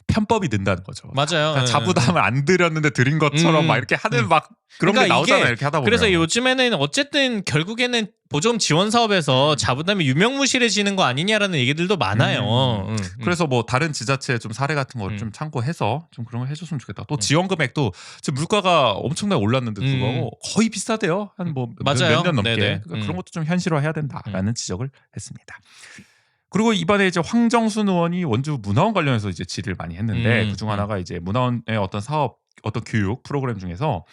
편법이 는다는 거죠. 맞아요. 그러니까 자부담을 안 드렸는데 드린 것처럼 막 이렇게 하는 막 그런 그러니까 게 나오잖아요. 이게 이렇게 하다 보면. 그래서 요즘에는 어쨌든 결국에는 보조금 지원 사업에서 자부담이 유명무실해지는 거 아니냐라는 얘기들도 많아요. 그래서 뭐 다른 지자체 좀 사례 같은 걸 좀 참고해서 좀 그런 거 해줬으면 좋겠다. 또 지원 금액도 지금 물가가 엄청나게 올랐는데 불구하고 거의 비슷하대요. 한 뭐 몇 맞아요. 년 넘게. 네네. 그러니까 그런 것도 좀 현실화해야 된다라는 지적을 했습니다. 그리고 이번에 이제 황정순 의원이 원주 문화원 관련해서 이제 질의를 많이 했는데 그중 하나가 이제 문화원의 어떤 사업, 어떤 교육 프로그램 중에서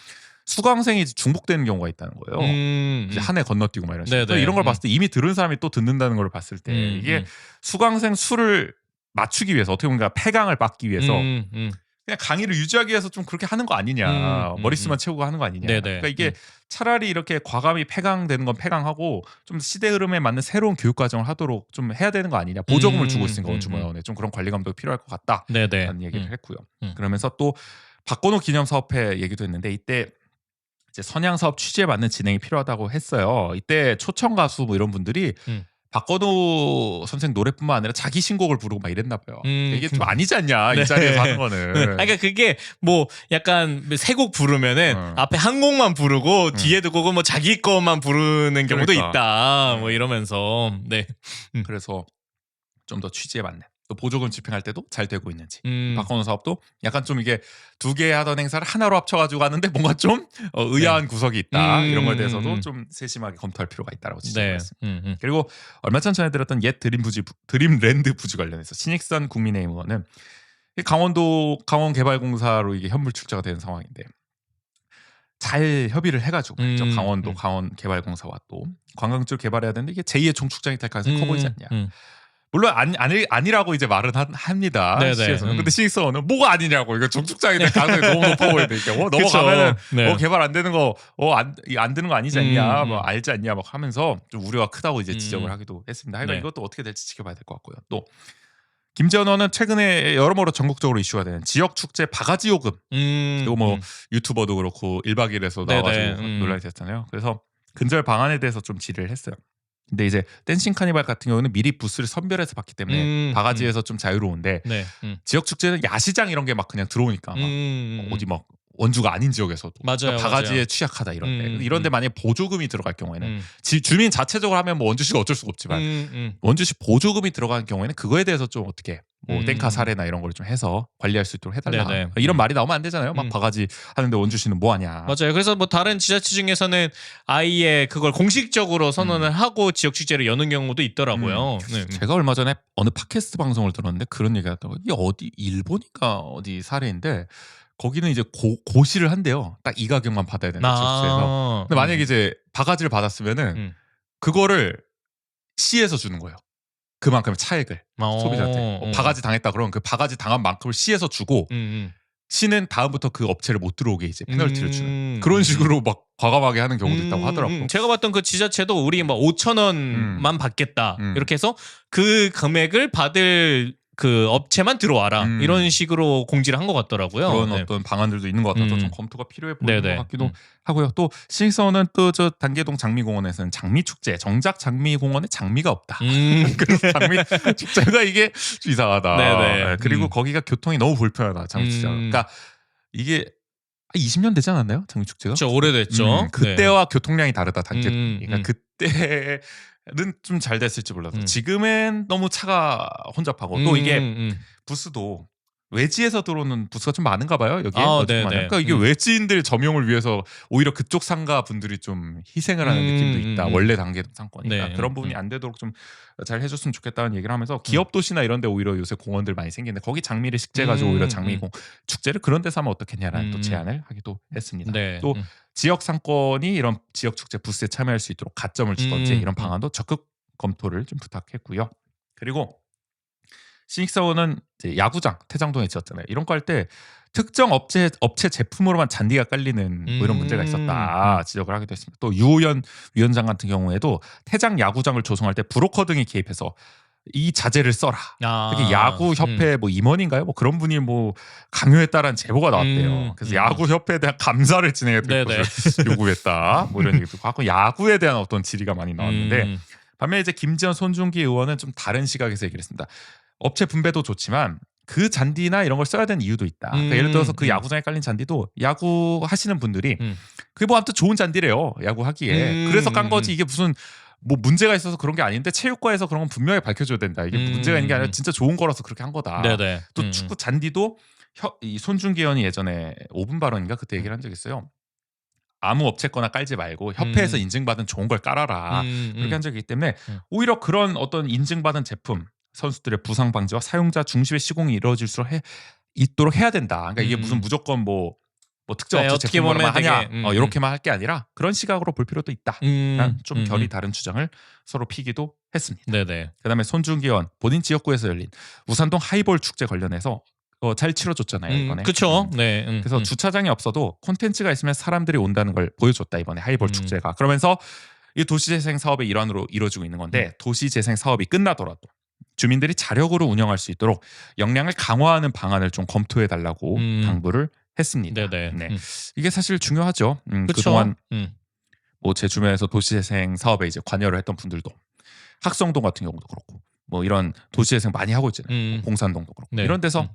수강생이 중복되는 경우가 있다는 거예요. 이제 한 해 건너뛰고 막 이런 식으로. 네네. 이런 걸 봤을 때 이미 들은 사람이 또 듣는다는 걸 봤을 때 이게 수강생 수를 맞추기 위해서 어떻게 보면 폐강을 막기 위해서 그냥 강의를 유지하기 위해서 좀 그렇게 하는 거 아니냐. 머릿수만 채우고 하는 거 아니냐. 네네. 그러니까 이게 차라리 이렇게 과감히 폐강되는 건 폐강하고 좀 시대 흐름에 맞는 새로운 교육 과정을 하도록 좀 해야 되는 거 아니냐. 보조금을 주고 있으니까 원주민원에 좀 그런 관리 감독이 필요할 것 같다. 네네. 라는 얘기를 했고요. 그러면서 또 박건호 기념사업회 얘기도 했는데 이때 이제 선양 사업 취지에 맞는 진행이 필요하다고 했어요. 이때 초청 가수 뭐 이런 분들이 박건호 선생 노래뿐만 아니라 자기 신곡을 부르고 막 이랬나 봐요. 이게 좀 아니지 않냐 이 자리에서 하는 거는. 그러니까 그게 뭐 약간 세 곡 부르면은 앞에 한 곡만 부르고 뒤에 두 곡은 뭐 자기 것만 부르는 경우도 그러니까. 있다. 뭐 이러면서 네. 그래서 좀 더 취지에 맞는. 또 보조금 집행할 때도 잘 되고 있는지. 음. 박건호 사업도 약간 좀 이게 두 개 하던 행사를 하나로 합쳐가지고 하는데 뭔가 좀 의아한 구석이 있다. 이런 거에 대해서도 좀 세심하게 검토할 필요가 있다고 지적했습니다. 그리고 얼마 전 전해드렸던 옛 드림랜드 부지 관련해서 신익선 국민의힘 의원은 강원개발공사로 이게 현물 출자가 되는 상황인데 잘 협의를 해가지고 강원개발공사와 또 관광지를 개발해야 되는데 이게 제2의 종축장이 될 가능성이 커 보이지 않냐. 물론 아니라고 이제 말은 합니다. 네네. 시에서는. 근데 신익선은 뭐가 아니냐고. 이거 종축장이 될 가능성이 너무 높아 보이니까. 넘어가면은 네. 개발 안 되는 거 안 되는 거 아니지 않냐. 뭐 알지 않냐 막 하면서 좀 우려가 크다고 이제 지적을 하기도 했습니다. 하여간 네. 이것도 어떻게 될지 지켜봐야 될 것 같고요. 또 김재원 의원은 최근에 여러모로 전국적으로 이슈가 되는 지역 축제 바가지 요금. 이거 뭐 유튜버도 그렇고 1박 2일에서 나와가지고 논란이 됐잖아요. 그래서 근절 방안에 대해서 좀 질의를 했어요. 근데 이제 댄싱 카니발 같은 경우는 미리 부스를 선별해서 받기 때문에 바가지에서 좀 자유로운데 네. 지역 축제는 야시장 이런 게 막 그냥 들어오니까 막 어디 막 원주가 아닌 지역에서도 맞아요, 그러니까 바가지에 맞아요. 취약하다 이런데 이런데 만약에 보조금이 들어갈 경우에는 주민 자체적으로 하면 뭐 원주시가 어쩔 수가 없지만 원주시 보조금이 들어가는 경우에는 그거에 대해서 좀 어떻게 뭐 땡카 사례나 이런 걸 좀 해서 관리할 수 있도록 해달라. 네네. 이런 말이 나오면 안 되잖아요. 막 바가지 하는데 원주시는 뭐 하냐. 맞아요. 그래서 뭐 다른 지자체 중에서는 아예 그걸 공식적으로 선언을 하고 지역 축제를 여는 경우도 있더라고요. 네. 제가 얼마 전에 어느 팟캐스트 방송을 들었는데 그런 얘기가 있더라고요. 이게 어디 일본인가 어디 사례인데 거기는 이제 고시를 한대요. 딱 이 가격만 받아야 된다. 지역에서. 근데 만약에 이제 바가지를 받았으면은 그거를 시에서 주는 거예요. 그만큼의 차액을 소비자한테 바가지 당했다 그러면 그 바가지 당한 만큼을 시에서 주고 시는 다음부터 그 업체를 못 들어오게 이제 페널티를 주는 그런 식으로 막 과감하게 하는 경우도 있다고 하더라고요. 제가 봤던 그 지자체도 우리 뭐 5,000원만 받겠다 이렇게 해서 그 금액을 받을 그 업체만 들어와라 이런 식으로 공지를 한 것 같더라고요. 그런 네. 어떤 방안들도 있는 것 같아서 좀 검토가 필요해 보이는 네네. 것 같기도 하고요. 또 신익선은 또 저 단계동 장미공원에서는 장미축제 정작 장미공원에 장미가 없다. 그래서 장미 축제가 이게 좀 이상하다. 네네. 네, 그리고 거기가 교통이 너무 불편하다. 장미축제가. 그러니까 이게 20년 되지 않았나요? 장미축제가? 진짜 오래됐죠. 그때와 교통량이 다르다. 단계동. 음, 그러니까 그때 는 좀 잘 됐을지 몰라도 지금은 너무 차가 혼잡하고 또 이게 부스도 외지에서 들어오는 부스가 좀 많은가 봐요. 여기에. 네네. 그러니까 이게 외지인들 점용을 위해서 오히려 그쪽 상가 분들이 좀 희생을 하는 느낌도 있다. 원래 단계동 상권이니까. 네. 그런 부분이 안 되도록 좀 잘 해줬으면 좋겠다는 얘기를 하면서 기업 도시나 이런 데 오히려 요새 공원들 많이 생기는데 거기 장미를 식재가지고 오히려 장미공 축제를 그런 데서 하면 어떻겠냐라는 또 제안을 하기도 했습니다. 네. 또 지역 상권이 이런 지역 축제 부스에 참여할 수 있도록 가점을 주던지 이런 방안도 적극 검토를 좀 부탁했고요. 그리고 신익사원은 이제 야구장 태장동에 지었잖아요. 이런 거 할 때 특정 업체 제품으로만 잔디가 깔리는 뭐 이런 문제가 있었다 지적을 하기도 했습니다. 또 유호연 위원장 같은 경우에도 태장 야구장을 조성할 때 브로커 등이 개입해서 이 자재를 써라. 특히 야구 협회 뭐 임원인가요? 뭐 그런 분이 뭐 강요했다라는 제보가 나왔대요. 그래서 야구 협회에 대한 감사를 진행해 줄 것을 요구했다. 뭐 이런 얘기도 하고 야구에 대한 어떤 질의가 많이 나왔는데 반면에 이제 김지현 손준기 의원은 좀 다른 시각에서 얘기를 했습니다. 업체 분배도 좋지만 그 잔디나 이런 걸 써야 되는 이유도 있다. 그러니까 예를 들어서 그 야구장에 깔린 잔디도 야구 하시는 분들이 그게 뭐 아무튼 좋은 잔디래요. 야구 하기에. 그래서 깐 거지 이게 무슨 뭐 문제가 있어서 그런 게 아닌데 체육과에서 그런 건 분명히 밝혀줘야 된다. 이게 문제가 있는 게 아니라 진짜 좋은 거라서 그렇게 한 거다. 네네. 또 축구 잔디도 이 손준기 의원이 예전에 5분 발언인가 그때 얘기를 한 적이 있어요. 아무 업체 거나 깔지 말고 협회에서 인증받은 좋은 걸 깔아라. 그렇게 한 적이 있기 때문에 오히려 그런 어떤 인증받은 제품 선수들의 부상 방지와 사용자 중심의 시공이 이루어질 수 있도록 해야 된다. 그러니까 이게 무슨 무조건 뭐 뭐 특정 네, 업체 어떻게 제품으로만 보면 하냐 되게, 이렇게만 할 게 아니라 그런 시각으로 볼 필요도 있다. 좀 결이 다른 주장을 서로 피기도 했습니다. 네네. 그다음에 손준기 의원 본인 지역구에서 열린 우산동 하이볼 축제 관련해서 잘 치러줬잖아요 이번에. 그쵸. 네. 그래서 주차장이 없어도 콘텐츠가 있으면 사람들이 온다는 걸 보여줬다 이번에 하이볼 축제가. 그러면서 이 도시재생 사업의 일환으로 이루어지고 있는 건데 도시재생 사업이 끝나더라도 주민들이 자력으로 운영할 수 있도록 역량을 강화하는 방안을 좀 검토해 달라고 당부를 했습니다. 네네. 네. 이게 사실 중요하죠. 그쵸. 그동안 뭐 제 주변에서 도시재생 사업에 이제 관여를 했던 분들도 학성동 같은 경우도 그렇고 뭐 이런 도시재생 많이 하고 있잖아요. 뭐 공산동도 그렇고 네. 이런 데서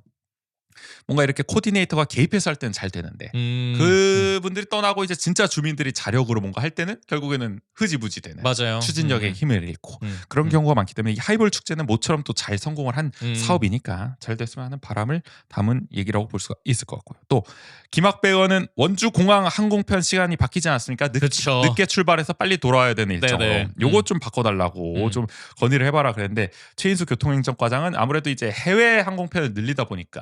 뭔가 이렇게 코디네이터가 개입해서 할 때는 잘 되는데 그분들이 떠나고 이제 진짜 주민들이 자력으로 뭔가 할 때는 결국에는 흐지부지 되는 맞아요. 추진력의 힘을 잃고 그런 경우가 많기 때문에 이 하이볼 축제는 모처럼 또 잘 성공을 한 사업이니까 잘 됐으면 하는 바람을 담은 얘기라고 볼 수가 있을 것 같고요. 또 김학배 의원은 원주 공항 항공편 시간이 바뀌지 않았습니까? 그쵸. 늦게 출발해서 빨리 돌아와야 되는 일정으로 네네. 요거 좀 바꿔달라고 좀 건의를 해봐라 그랬는데 최인수 교통행정과장은 아무래도 이제 해외 항공편을 늘리다 보니까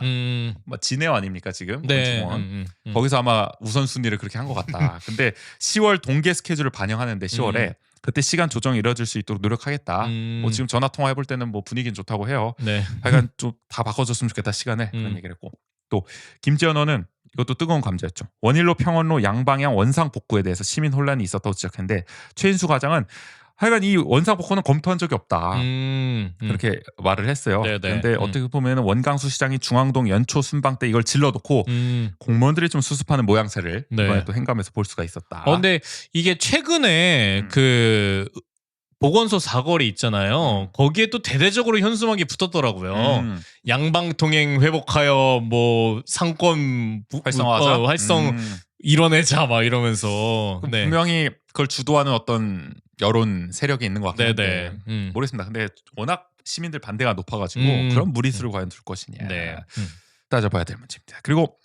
뭐 진해어 아닙니까 지금 네. 원주공항 거기서 아마 우선순위를 그렇게 한 것 같다. 근데 10월 동계 스케줄을 반영하는데 10월에 그때 시간 조정이 이루어질 수 있도록 노력하겠다. 뭐 지금 전화 통화 해볼 때는 뭐 분위기는 좋다고 해요. 네. 하여간 좀 다 바꿔줬으면 좋겠다 시간을 그런 얘기를 했고 또 김지현 의원은 이것도 뜨거운 감자였죠. 원일로 평원로 양방향 원상 복구에 대해서 시민 혼란이 있었다고 지적했는데 최인수 과장은 하여간 이 원상 복구는 검토한 적이 없다. 그렇게 말을 했어요. 네네. 그런데 어떻게 보면 원광수 시장이 중앙동 연초 순방 때 이걸 질러놓고 공무원들이 좀 수습하는 모양새를 네. 이번에 또 행감에서 볼 수가 있었다. 근데 이게 최근에 그 보건소 사거리 있잖아요. 거기에 또 대대적으로 현수막이 붙었더라고요. 양방 통행 회복하여 뭐 상권 활성화하자. 활성 이뤄내자 막 이러면서. 네. 분명히 그걸 주도하는 어떤 여론 세력이 있는 것 같긴 한데 네네. 모르겠습니다. 근데 워낙 시민들 반대가 높아가지고 그런 무리수를 과연 둘 것이냐 네. 따져봐야 될 문제입니다. 그리고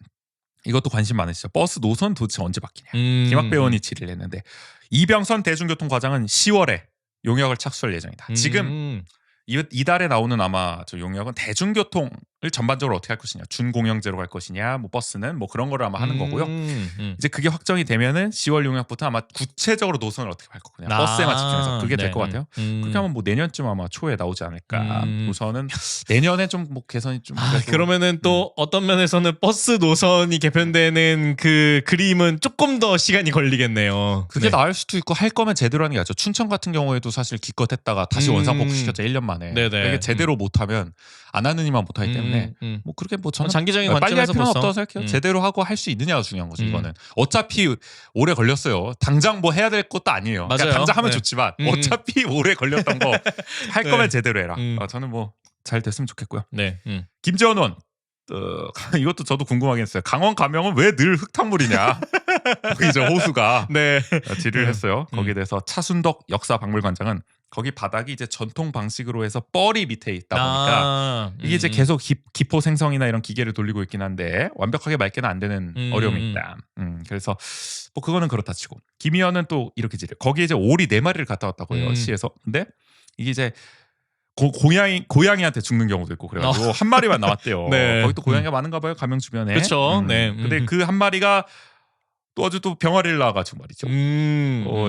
이것도 관심 많으시죠. 버스 노선 도대체 언제 바뀌냐. 김학배 의원이 질의를 했는데 이병선 대중교통과장은 10월에 용역을 착수할 예정이다. 지금 이달에 나오는 아마 저 용역은 대중교통을 전반적으로 어떻게 할 것이냐, 준공영제로 갈 것이냐, 뭐 버스는 뭐 그런 거를 아마 하는 거고요. 이제 그게 확정이 되면은 10월 용역부터 아마 구체적으로 노선을 어떻게 할 거냐, 버스에만 집중해서 그게 될 것 같아요. 그렇게 하면 뭐 내년쯤 아마 초에 나오지 않을까. 우선은 내년에 좀 뭐 개선이 좀. 그러면은 또 어떤 면에서는 버스 노선이 개편되는 그 그림은 조금 더 시간이 걸리겠네요. 그게 나을 수도 있고 할 거면 제대로 하는 게 낫죠. 춘천 같은 경우에도 사실 기껏했다가 다시 원상복구 시켰죠. 1년 만에. 네네. 이게 제대로 못하면 안 하는 이만 못하기 때문에 뭐 그렇게 뭐 저는 장기적인 빨리 할 관점에서 필요는 벌써. 없다고 생각해요. 제대로 하고 할 수 있느냐가 중요한 거죠. 이거는 어차피 오래 걸렸어요. 당장 뭐 해야 될 것도 아니에요. 그러니까 맞아요. 당장 하면 네. 좋지만 어차피 오래 걸렸던 거 할 네. 거면 제대로 해라. 저는 뭐 잘 됐으면 좋겠고요. 네. 김재원 의원 이것도 저도 궁금하긴 했어요. 강원 가명은 왜 늘 흙탕물이냐? 거기 저 호수가 네. 질의를 했어요. 거기에 대해서 차순덕 역사박물관장은 거기 바닥이 이제 전통 방식으로 해서 뻘이 밑에 있다 보니까 이게 이제 계속 기포 생성이나 이런 기계를 돌리고 있긴 한데 완벽하게 맑게는 안 되는 어려움이 있다. 그래서 뭐 그거는 그렇다 치고 김 의원은 또 이렇게 질의해요. 거기에 이제 오리 4마리를 갔다 왔다고 해요. 시에서. 근데 이게 이제 고양이한테 죽는 경우도 있고 그래가지고 한 마리만 나왔대요. 네. 거기 또 고양이가 많은가 봐요. 가명 주변에. 그렇죠. 네. 근데 그 한 마리가 또 아주 또 병아리를 낳아가지고 말이죠.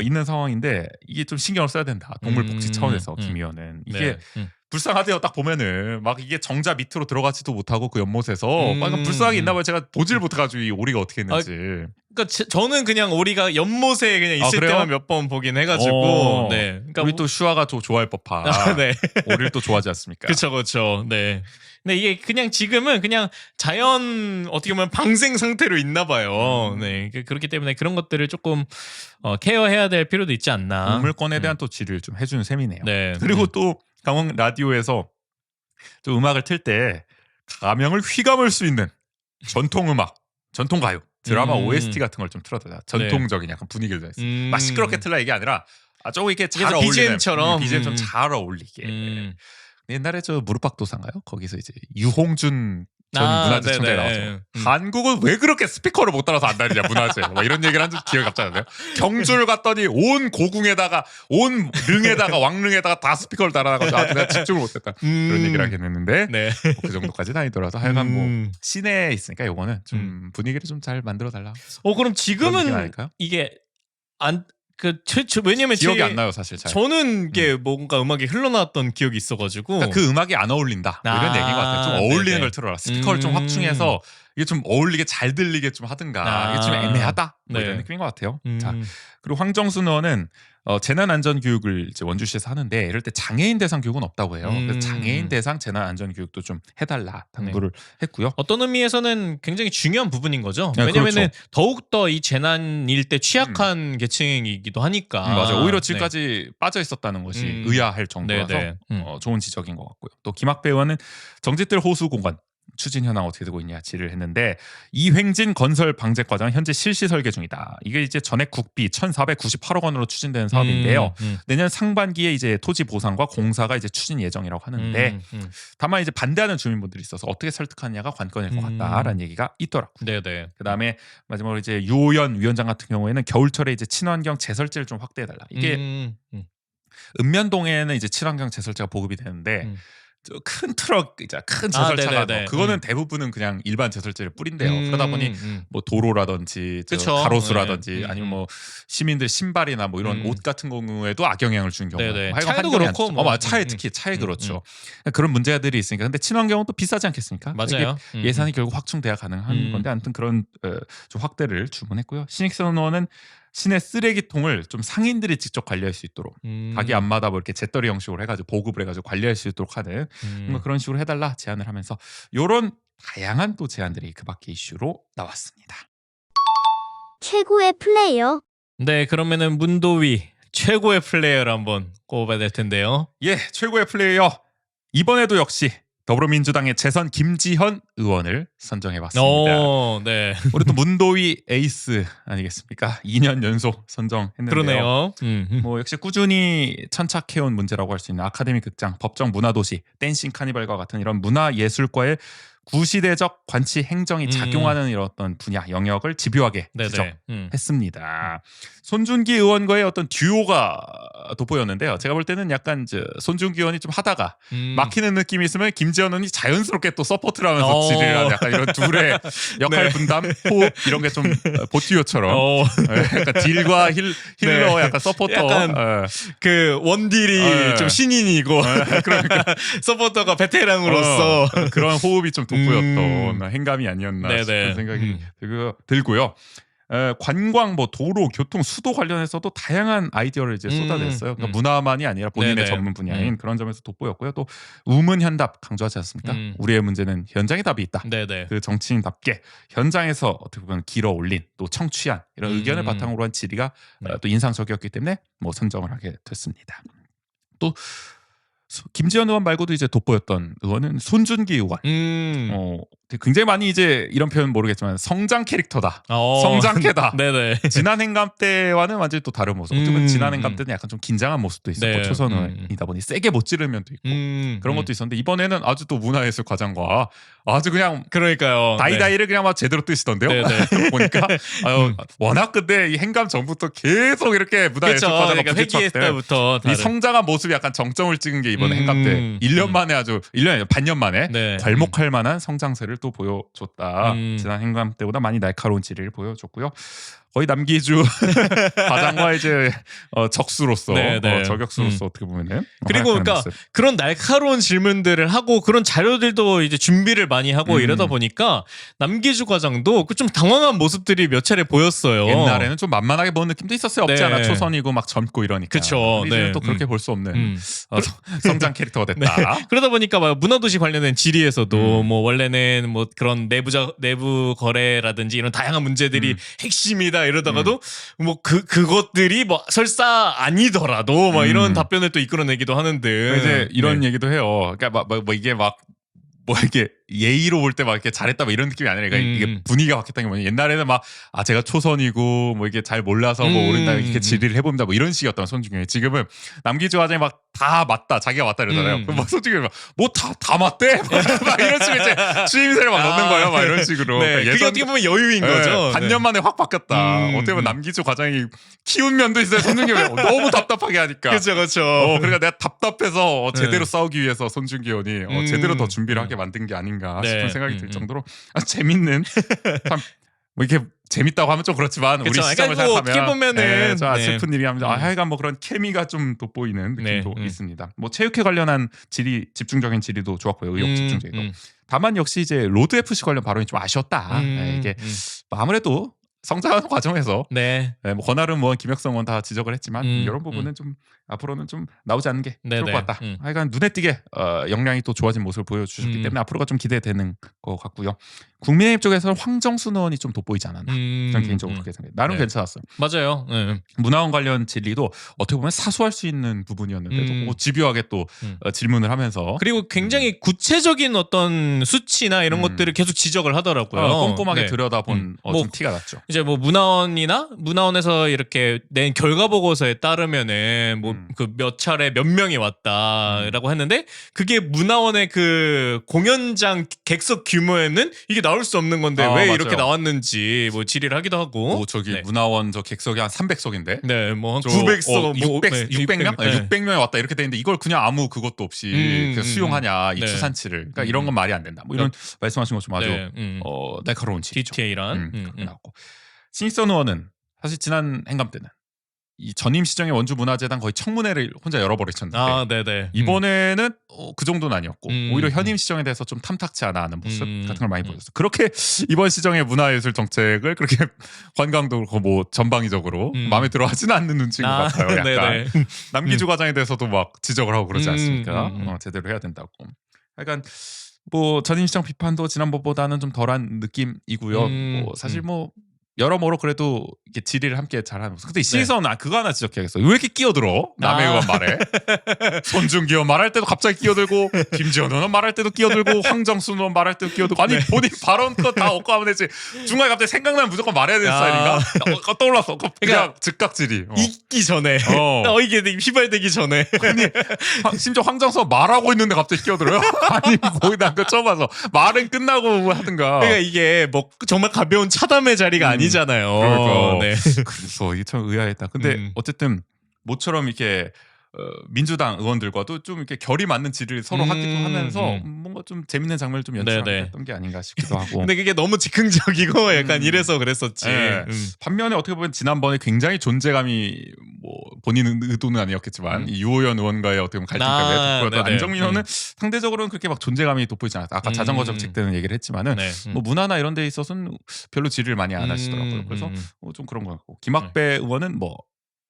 있는 상황인데 이게 좀 신경을 써야 된다. 동물복지 차원에서 김 의원은 이게 불쌍하대요. 딱 보면은 막 이게 정자 밑으로 들어가지도 못하고 그 연못에서 약간 불쌍하게 있나 봐요. 제가 보질 못해가지고 이 오리가 어떻게 했는지. 그러니까 저는 그냥 오리가 연못에 그냥 있을 그래요? 때만 몇 번 보긴 해가지고. 네. 그러니까 우리 또 슈아가 또 좋아할 법한. 네. 오리를 또 좋아하지 않습니까? 그렇죠. 네. 근데 이게 그냥 지금은 그냥 자연 어떻게 보면 방생 상태로 있나 봐요. 네. 그렇기 때문에 그런 것들을 조금 케어해야 될 필요도 있지 않나. 동물권에 대한 또 질의를 좀 해주는 셈이네요. 네. 그리고 또 강원 라디오에서 또 음악을 틀 때 가명을 휘감을 수 있는 전통 음악, 전통 가요, 드라마 OST 같은 걸 좀 틀어달라. 전통적인 약간 분위기를 더했어요. 막 시끄럽게 틀라 이게 아니라 조금 이렇게 잘 어울리는 BGM처럼 BGM 좀 잘 어울리게. 옛날에 저 무릎박도사인가요? 거기서 이제 유홍준 전 문화재 청장이 네네. 나왔죠. 한국은 왜 그렇게 스피커를 못 따라서 안 다니냐 문화재. 막 이런 얘기를 한 기억이 갑자기 나네요. 경주를 갔더니 온 고궁에다가 온 릉에다가 왕릉에다가 다 스피커를 달아놔가지고 아주 내가 집중을 못했다. 그런 얘기를 하긴 했는데 네. 그 정도까지는 아니더라도 하여간 뭐 시내에 있으니까 요거는 좀 분위기를 좀 잘 만들어 달라. 그럼 그런 느낌 지금은 아닐까요? 이게 왜냐면 기억이 안 나요 사실 잘. 저는 이게 뭔가 음악이 흘러나왔던 기억이 있어가지고 그러니까 그 음악이 안 어울린다 뭐 이런 얘기인 것 같아요. 좀 어울리는 네네. 걸 틀어라. 스피커를 좀 확충해서 이게 좀 어울리게 잘 들리게 좀 하든가. 이게 좀 애매하다. 뭐 네. 이런 느낌인 것 같아요. 자, 그리고 황정순 의원은 재난안전교육을 이제 원주시에서 하는데 이럴 때 장애인 대상 교육은 없다고 해요. 그래서 장애인 대상 재난안전교육도 좀 해달라 당부를 했고요. 어떤 의미에서는 굉장히 중요한 부분인 거죠. 네, 왜냐면은 그렇죠. 더욱더 이 재난일 때 취약한 계층이기도 하니까. 맞아요. 오히려 지금까지 빠져 있었다는 것이 의아할 정도라서 네네. 좋은 지적인 것 같고요. 또 김학배 의원은 정짓들 호수 공간 추진 현황 어떻게 되고 있냐 질의를 했는데 이횡진 건설 방제 과정 현재 실시 설계 중이다. 이게 이제 전액 국비 1,498억 원으로 추진되는 사업인데요. 내년 상반기에 이제 토지 보상과 공사가 이제 추진 예정이라고 하는데 다만 이제 반대하는 주민분들이 있어서 어떻게 설득하느냐가 관건일 것 같다라는 얘기가 있더라고요. 네네. 그다음에 마지막으로 이제 유호연 위원장 같은 경우에는 겨울철에 이제 친환경 제설제를 좀 확대해달라. 이게 읍면동에는 이제 친환경 제설제가 보급이 되는데 저 큰 트럭 이제 큰 제설차가 네네네. 그거는 대부분은 그냥 일반 제설제를 뿌린대요. 그러다 보니 뭐 도로라든지 그쵸. 가로수라든지 네. 아니면 뭐 시민들 신발이나 뭐 이런 옷 같은 경우에도 악영향을 주는 경우가 네네. 있고 하여간 차에도 환경이 안 그렇고 좋죠. 뭐. 차에 특히 차에 그렇죠. 그런 문제들이 있으니까 근데 친환경은 또 비싸지 않겠습니까? 맞아요. 이게 예산이 결국 확충돼야 가능한 건데 아무튼 그런 좀 확대를 주문했고요. 신익선 의원은 시내 쓰레기통을 좀 상인들이 직접 관리할 수 있도록 가게 앞마다 뭐 이렇게 재떨이 형식으로 해가지고 보급을 해가지고 관리할 수 있도록 하는 뭔가 그런 식으로 해달라 제안을 하면서 이런 다양한 또 제안들이 그 밖의 이슈로 나왔습니다. 최고의 플레이어. 네, 그러면은 문도위 최고의 플레이어를 한번 꼽아야 될 텐데요. 예, 최고의 플레이어 이번에도 역시 더불어민주당의 재선 김지현 의원을 선정해봤습니다. 네. 우리 또 문도위 에이스 아니겠습니까? 2년 연속 선정했는데요. 그러네요. 뭐 역시 꾸준히 천착해온 문제라고 할 수 있는 아카데미 극장, 법정 문화도시, 댄싱 카니발과 같은 이런 문화예술과의 구시대적 관치 행정이 작용하는 이런 어떤 분야 영역을 집요하게 지적했습니다. 손준기 의원과의 어떤 듀오가 돋보였는데요. 제가 볼 때는 약간 손준기 의원이 좀 하다가 막히는 느낌이 있으면 김지현 의원이 자연스럽게 또 서포트를 하면서 질의를 하는 약간 이런 둘의 역할 분담, 호흡 이런 게 좀 보듀오처럼 약간 딜과 힐러 약간 서포터 약간 그 원딜이 좀 신인이고 그러니까 서포터가 베테랑으로서 그런 호흡이 좀 돋보였던 행감이 아니었나 싶은 생각이 들고요. 관광, 뭐 도로, 교통, 수도 관련해서도 다양한 아이디어를 이제 쏟아냈어요. 그러니까 문화만이 아니라 본인의 전문 분야인 그런 점에서 돋보였고요. 또 우문현답 강조하지 않습니까? 우리의 문제는 현장에 답이 있다. 그 정치인답게 현장에서 어떻게 보면 길어 올린 또 청취한 이런 의견을 바탕으로 한 질의가 또 인상적이었기 때문에 뭐 선정을 하게 됐습니다. 또 김지현 의원 말고도 이제 돋보였던 의원은 손준기 의원. 굉장히 많이 이제 이런 표현 모르겠지만 성장 캐릭터다. 성장캐다. 지난 행감 때와는 완전히 또 다른 모습. 어쩌면 지난 행감 때는 약간 좀 긴장한 모습도 있었고 초선 의원이다 보니 세게 못 지르는 면도 있고 그런 것도 있었는데 이번에는 아주 또 문화예술 과장과 아주 그냥 그러니까요. 다이다이를 그냥 막 제대로 뜨시던데요. 보니까 워낙 근데 이 행감 전부터 계속 이렇게 문화예술 과장과 회기했을 때부터 이 성장한 모습이 약간 정점을 찍은 게 이번 행감 때 1년 만에 아주 1년 반년 만에 괄목할 만한 성장세를 또 보여줬다. 지난 행감 때보다 많이 날카로운 질의를 보여줬고요. 거의 남기주 과장과 이제 적수로서 저격수로서 어떻게 보면은 그리고 그러니까 그런 날카로운 질문들을 하고 그런 자료들도 이제 준비를 많이 하고 이러다 보니까 남기주 과장도 좀 당황한 모습들이 몇 차례 보였어요. 옛날에는 좀 만만하게 보는 느낌도 있었어요. 없지 않아 초선이고 막 젊고 이러니까. 그렇죠. 이제는 또 그렇게 볼 수 없는 성장 캐릭터가 됐다. 그러다 보니까 막 문화도시 관련된 질의에서도 뭐 원래는 뭐 그런 내부 거래라든지 이런 다양한 문제들이 핵심이다. 이러다가도 뭐 그것들이 뭐 설사 아니더라도 막 이런 답변을 또 이끌어내기도 하는데 이제 이런 얘기도 해요. 그러니까 뭐 이게 막 뭐 이렇게 예의로 볼 때 막 이렇게 잘했다 뭐 이런 느낌이 아니라 이게 분위기가 바뀌었다는 게 뭐냐. 옛날에는 막 제가 초선이고 뭐 이게 잘 몰라서 뭐 오른다 이렇게 질의를 해봅니다 뭐 이런 식이었던 손중현이 지금은 남기주 과장이 막 다 맞다, 자기가 맞다 이러잖아요. 그럼 막 솔직히 뭐다 맞대? 막 이런 식으로 이제 추임새를 막 넣는 거예요. 막 이런 식으로. 네, 그러니까 그게 어떻게 보면 여유인 거죠. 반년 만에 확 바뀌었다. 어떻게 보면 남기주 과장이 키운 면도 있어요. 손준기 너무 답답하게 하니까. 그렇죠. 그러니까 내가 답답해서 제대로 싸우기 위해서 손준기 의원이 제대로 더 준비를 하게 만든 게 아닌가 싶은 생각이 들 정도로 재밌는 참 뭐 이렇게 재밌다고 하면 좀 그렇지만 그쵸. 우리 시점을 그러니까 뭐 생각하면 어떻게 보면은 슬픈 일이 하면서 하여간 뭐 그런 케미가 좀 돋보이는 느낌도 있습니다. 뭐 체육회 관련한 집중적인 질의도 좋았고요. 의혹 집중 질의도. 다만 역시 이제 로드 FC 관련 발언이 좀 아쉬웠다. 이게 아무래도 성장하는 과정에서 뭐 권하름 뭐 김혁성 의원 다 지적을 했지만 이런 부분은 좀 앞으로는 좀 나오지 않는 게 좋을 것 같다. 하여간 눈에 띄게 역량이 또 좋아진 모습을 보여주셨기 때문에 앞으로가 좀 기대되는 것 같고요. 국민의힘 쪽에서는 황정순 의원이 좀 돋보이지 않았나. 저는 개인적으로 그렇게 생각해요. 나름 괜찮았어요. 맞아요. 문화원 관련 질의도 어떻게 보면 사소할 수 있는 부분이었는데도 집요하게 또 질문을 하면서 그리고 굉장히 구체적인 어떤 수치나 이런 것들을 계속 지적을 하더라고요. 꼼꼼하게 들여다본 좀 티가 났죠. 이제 뭐 문화원에서 이렇게 낸 결과 보고서에 따르면은 뭐 그 몇 차례 몇 명이 왔다라고 했는데 그게 문화원의 그 공연장 객석 규모에는 이게 나올 수 없는 건데 왜 맞아요. 이렇게 나왔는지 뭐 질의를 하기도 하고. 저기 문화원 저 객석이 한 300석인데. 네, 뭐 한 900석, 600명? 600명이 왔다 이렇게 되는데 이걸 그냥 아무 그것도 없이 그냥 수용하냐 이 네. 추산치를. 그러니까 이런 건 말이 안 된다. 뭐 이런 말씀하신 것좀 아주 날카로운 질이죠. 디테일한. 나왔고 신익선 의원은 사실 지난 행감 때는 이 전임 시정의 원주문화재단 거의 청문회를 혼자 열어버리셨는데 네네. 이번에는 그 정도는 아니었고 오히려 현임 시정에 대해서 좀 탐탁치 않아 하는 모습 같은 걸 많이 보였어요. 그렇게 이번 시정의 문화예술 정책을 그렇게 관광도 그렇고 뭐 전방위적으로 마음에 들어하지는 않는 눈치인 것 같아요. 약간 남기주 과장에 대해서도 막 지적을 하고 그러지 않습니까? 제대로 해야 된다고. 약간 뭐 전임 시정 비판도 지난번보다는 좀 덜한 느낌이고요. 뭐 사실 뭐 여러모로 그래도 이렇게 질의를 함께 잘하는 모습. 근데 신익선 그거 하나 지적해야겠어. 왜 이렇게 끼어들어? 남의 의원 말에. 손준기 의원 말할 때도 갑자기 끼어들고 김지현 의원 말할 때도 끼어들고 황정순 의원 말할 때도 끼어들고 아니 본인 발언 거 다 얻고 하면 되지. 중간에 갑자기 생각나면 무조건 말해야 되는 스타일인가? 떠올랐어. 그냥 그러니까 즉각 질의. 있기 전에 이게 휘발되기 전에 아니 심지어 황정순 말하고 있는데 갑자기 끼어들어요? 아니 거의 난 그거 처음 봐서 말은 끝나고 하든가. 그러니까 이게 뭐 정말 가벼운 차담의 자리가 아니잖아요. 그러니까. 네. 그래서 이게 참 의아했다. 근데 어쨌든 모처럼 이렇게 민주당 의원들과도 좀 이렇게 결이 맞는 질의를 서로 하기도 하면서 뭔가 좀 재밌는 장면을 좀 연출했던 게 아닌가 싶기도 하고. 근데 그게 너무 즉흥적이고 약간 이래서 그랬었지. 네. 반면에 어떻게 보면 지난번에 굉장히 존재감이 뭐 본인 의도는 아니었겠지만 이 유호연 의원과의 어떻게 보면 갈등 때문에 돋보였던 안정민 의원은 상대적으로는 그렇게 막 존재감이 돋보이지 않았다. 아까 자전거 정책 때는 얘기를 했지만은 뭐 문화나 이런 데 있어서는 별로 질의를 많이 안 하시더라고요. 그래서 좀 그런 것 같고 김학배 의원은 뭐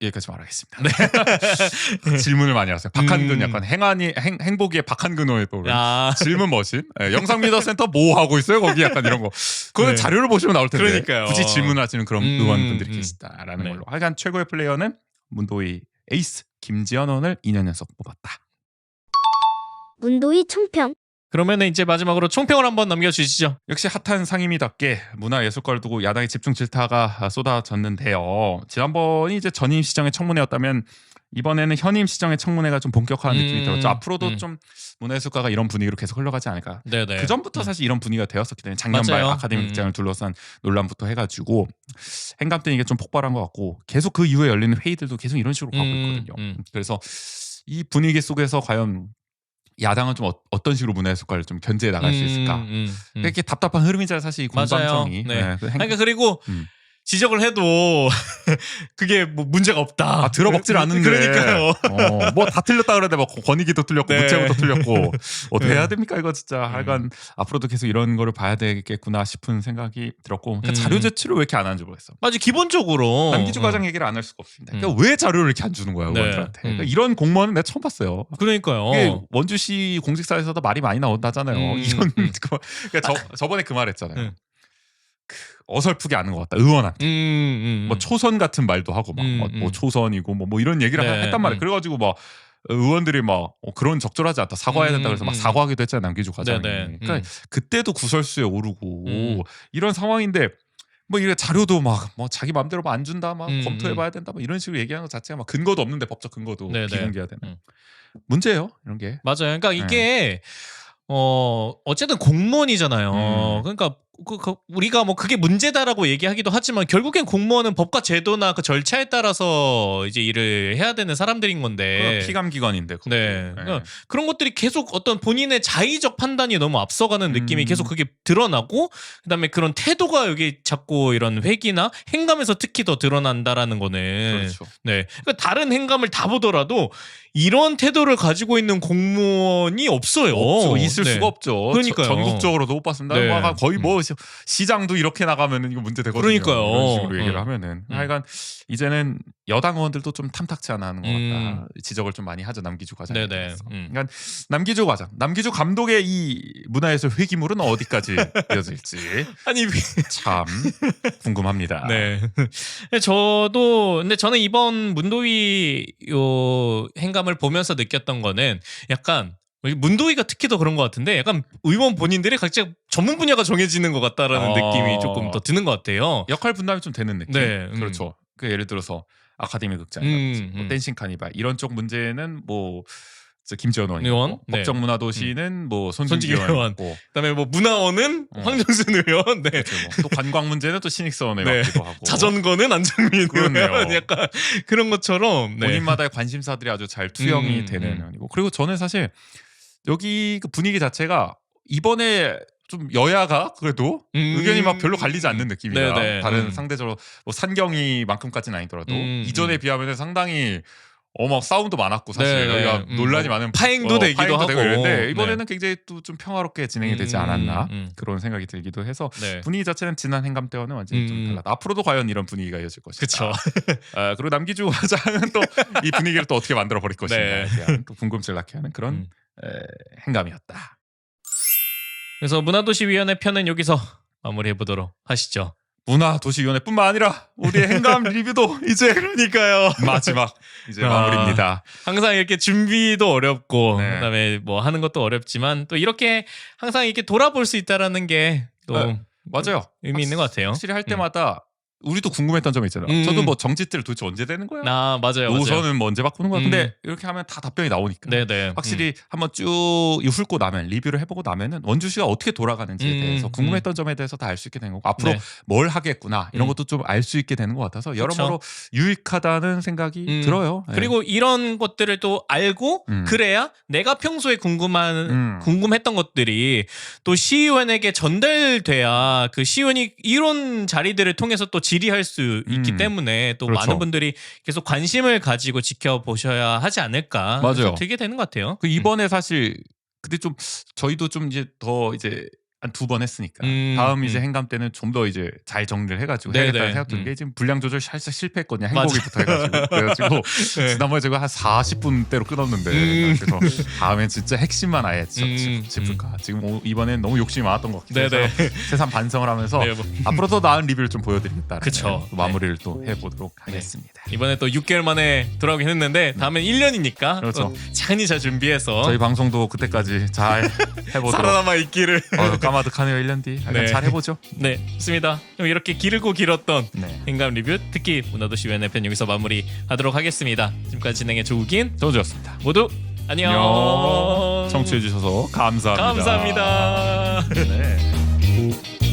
여기까지 말하겠습니다. 네. 질문을 많이 하세요. 박한근 약간 행복이의 박한근 의원의 또 질문 머신. 영상미디어센터 뭐 하고 있어요? 거기 약간 이런 거. 그거는 자료를 보시면 나올 텐데. 그러니까요. 굳이 질문하시는 그런 의원분들이 계시다라는 걸로. 하여간 최고의 플레이어는 문도희 에이스 김지현 의원을 2년 연속 뽑았다. 문도희 총평. 그러면은 이제 마지막으로 총평을 한번 남겨주시죠. 역시 핫한 상임위답게 문화예술과를 두고 야당의 집중 질타가 쏟아졌는데요. 지난번이 이제 전임 시정의 청문회였다면 이번에는 현임 시정의 청문회가 좀 본격화한 느낌이 들었죠. 앞으로도 좀 문화예술과가 이런 분위기로 계속 흘러가지 않을까. 그 전부터 사실 이런 분위기가 되었었기 때문에 작년 말 아카데미 극장을 둘러싼 논란부터 해가지고 행감 때는 이게 좀 폭발한 것 같고 계속 그 이후에 열리는 회의들도 계속 이런 식으로 가고 있거든요. 그래서 이 분위기 속에서 과연 야당은 좀 어떤 식으로 문화예술과를 좀 견제해 나갈 수 있을까? 이렇게 답답한 흐름이잖아요, 사실 이 공방성이. 그러니까 그리고 지적을 해도 그게 뭐 문제가 없다. 들어먹질 않는데. 그러니까요. 뭐 다 틀렸다 그러는데 뭐 권익위도 틀렸고 무채부도 틀렸고 어떻게 해야 됩니까 이거 진짜. 하여간 앞으로도 계속 이런 거를 봐야 되겠구나 싶은 생각이 들었고 그러니까 자료 제출을 왜 이렇게 안 하는지 모르겠어. 맞아, 기본적으로 남기주 과장 얘기를 안 할 수가 없습니다. 그러니까 왜 자료를 이렇게 안 주는 거야 의원들한테. 그러니까 이런 공무원은 내가 처음 봤어요. 그러니까요. 원주시 공직사에서도 말이 많이 나온다잖아요. 이런 그러니까 저번에 그 말했잖아요. 어설프게 아는 것 같다 의원한테 뭐 초선 같은 말도 하고 막 뭐 초선이고 뭐 이런 얘기를 했단 말이에요. 그래가지고 막 의원들이 막 그런 적절하지 않다 사과해야 된다 그래서 막 사과하기도 했잖아요 남기주 과장이. 그러니까 그때도 구설수에 오르고 이런 상황인데 뭐 이게 자료도 막 뭐 자기 마음대로 뭐 안 준다, 막 음, 검토해봐야 된다, 뭐 이런 식으로 얘기하는 것 자체가 막 근거도 없는데 법적 근거도 네네. 비공개화되는 음. 문제예요. 이런 게. 맞아요. 그러니까 이게 어쨌든 공무원이잖아요. 그러니까 우리가 뭐 그게 문제다라고 얘기하기도 하지만 결국엔 공무원은 법과 제도나 그 절차에 따라서 이제 일을 해야 되는 사람들인 건데. 피감기관인데. 그것도. 네. 그러니까 그런 것들이 계속 어떤 본인의 자의적 판단이 너무 앞서가는 느낌이 음. 계속 그게 드러나고, 그다음에 그런 태도가 여기 자꾸 이런 회기나 행감에서 특히 더 드러난다라는 거는. 그렇죠. 네. 그러니까 다른 행감을 다 보더라도 이런 태도를 가지고 있는 공무원이 없어요. 없죠. 있을 네. 수가 없죠. 그러니까요. 전국적으로도 못 봤습니다. 네. 뭐 거의 뭐 시장도 이렇게 나가면은 이거 문제 되거든요. 그러니까요. 이런 식으로 얘기를 하면은 하여간 이제는 여당 의원들도 좀 탐탁치 않아 하는 것 같다. 지적을 좀 많이 하죠. 남기주 과장에 네네. 대해서. 그러니까 남기주 과장, 남기주 감독의 이 문화예술 회기물은 어디까지 이어질지 아니 참 궁금합니다. 네. 근데 저는 이번 문도위 요 행감을 보면서 느꼈던 거는 약간 문도위가 특히 더 그런 것 같은데 약간 의원 본인들이 각자 전문 분야가 정해지는 것 같다라는 느낌이 조금 더 드는 것 같아요. 역할 분담이 좀 되는 느낌. 네. 그렇죠. 그 예를 들어서 아카데미 극장이라든지 뭐 댄싱 카니발 이런 쪽 문제는 뭐 김지원 의원이 의원? 있고, 네. 법정문화도시는 뭐 손진기 손진기 의원이 의원. 있고, 그다음에 뭐 문화원은 황정순 의원, 네. 그렇죠. 뭐또 관광 문제는 또 신익서 의원에 네. 맡기도 하고 자전거는 안정민 그렇네요. 의원, 약간 그런 것처럼. 네. 본인마다의 관심사들이 아주 잘 투영이 되는 의원이고, 그리고 저는 사실 여기 그 분위기 자체가 이번에 좀 여야가 그래도 의견이 막 별로 갈리지 않는 느낌이라 네네. 다른 상대적으로 뭐 산경이만큼까지는 아니더라도 이전에 비하면 상당히 막 싸움도 많았고 사실 네네. 여기가 논란이 많은 파행도 되기도 하고. 되고 이랬는데 이번에는 네. 굉장히 또 좀 평화롭게 진행이 되지 않았나 그런 생각이 들기도 해서 네. 분위기 자체는 지난 행감 때와는 완전히 좀 달라다. 앞으로도 과연 이런 분위기가 이어질 것인가. 그쵸. 그리고 남기주 과장은 또 이 분위기를 또 어떻게 만들어 버릴 것인가에 네. 대한 또 궁금증을 낳게 하는 그런 행감이었다. 그래서 문화도시위원회 편은 여기서 마무리해 보도록 하시죠. 문화도시위원회뿐만 아니라 우리의 행감 리뷰도 이제 그러니까요. 마지막 이제 마무리입니다. 항상 이렇게 준비도 어렵고 네. 그다음에 뭐 하는 것도 어렵지만 또 이렇게 항상 이렇게 돌아볼 수 있다라는 게 또 맞아요. 의미 있는 것 같아요. 확실히 할 때마다 우리도 궁금했던 점이 있잖아요. 저도 뭐 정치들 도대체 언제 되는 거야? 맞아요. 노선은 뭐 언제 바꾸는 거야? 근데 이렇게 하면 다 답변이 나오니까. 네네. 확실히 한번 쭉 훑고 나면 리뷰를 해보고 나면은 원주시가 어떻게 돌아가는지에 대해서 궁금했던 점에 대해서 다 알 수 있게 되는 거고 앞으로 네. 뭘 하겠구나 이런 것도 좀 알 수 있게 되는 것 같아서 여러모로 유익하다는 생각이 들어요. 네. 그리고 이런 것들을 또 알고 그래야 내가 평소에 궁금했던 것들이 또 시의원에게 전달돼야 그 시의원이 이런 자리들을 통해서 또 질의할 수 있기 때문에 또 그렇죠. 많은 분들이 계속 관심을 가지고 지켜보셔야 하지 않을까. 맞아요. 들게 되는 것 같아요. 그 이번에 사실 근데 좀 저희도 좀 이제 더 이제 한 2번 했으니까 다음 이제 행감 때는 좀 더 이제 잘 정리를 해가지고 네네. 해야겠다는 생각 드는 게 지금 분량 조절 살짝 실패했거든요. 행복이부터 해가지고 그래가지고 네. 지난번에 제가 한 40분대로 끊었는데 그래서 다음엔 진짜 핵심만 아예 짚을까. 지금 이번엔 너무 욕심이 많았던 것 같아요. 네네. 세상 반성을 하면서 네, 뭐. 앞으로 더 나은 리뷰를 좀 보여드리겠다는 그쵸. 또 마무리를 또 해보도록 하겠습니다. 이번에 또 6개월 만에 돌아오긴 했는데 다음엔 1년이니까 그렇죠. 차근히 잘 준비해서 저희 방송도 그때까지 잘 해보도록 살아남아 있기를. 까마득하네요. 1년 뒤. 네. 잘 해보죠. 네, 좋습니다. 그럼 이렇게 길고 길었던 네. 행감 리뷰 특히 문화도시위원회 편 여기서 마무리하도록 하겠습니다. 지금까지 진행해 조우긴 저주였습니다. 모두 안녕. 청취해주셔서 감사합니다. 감사합니다. 네.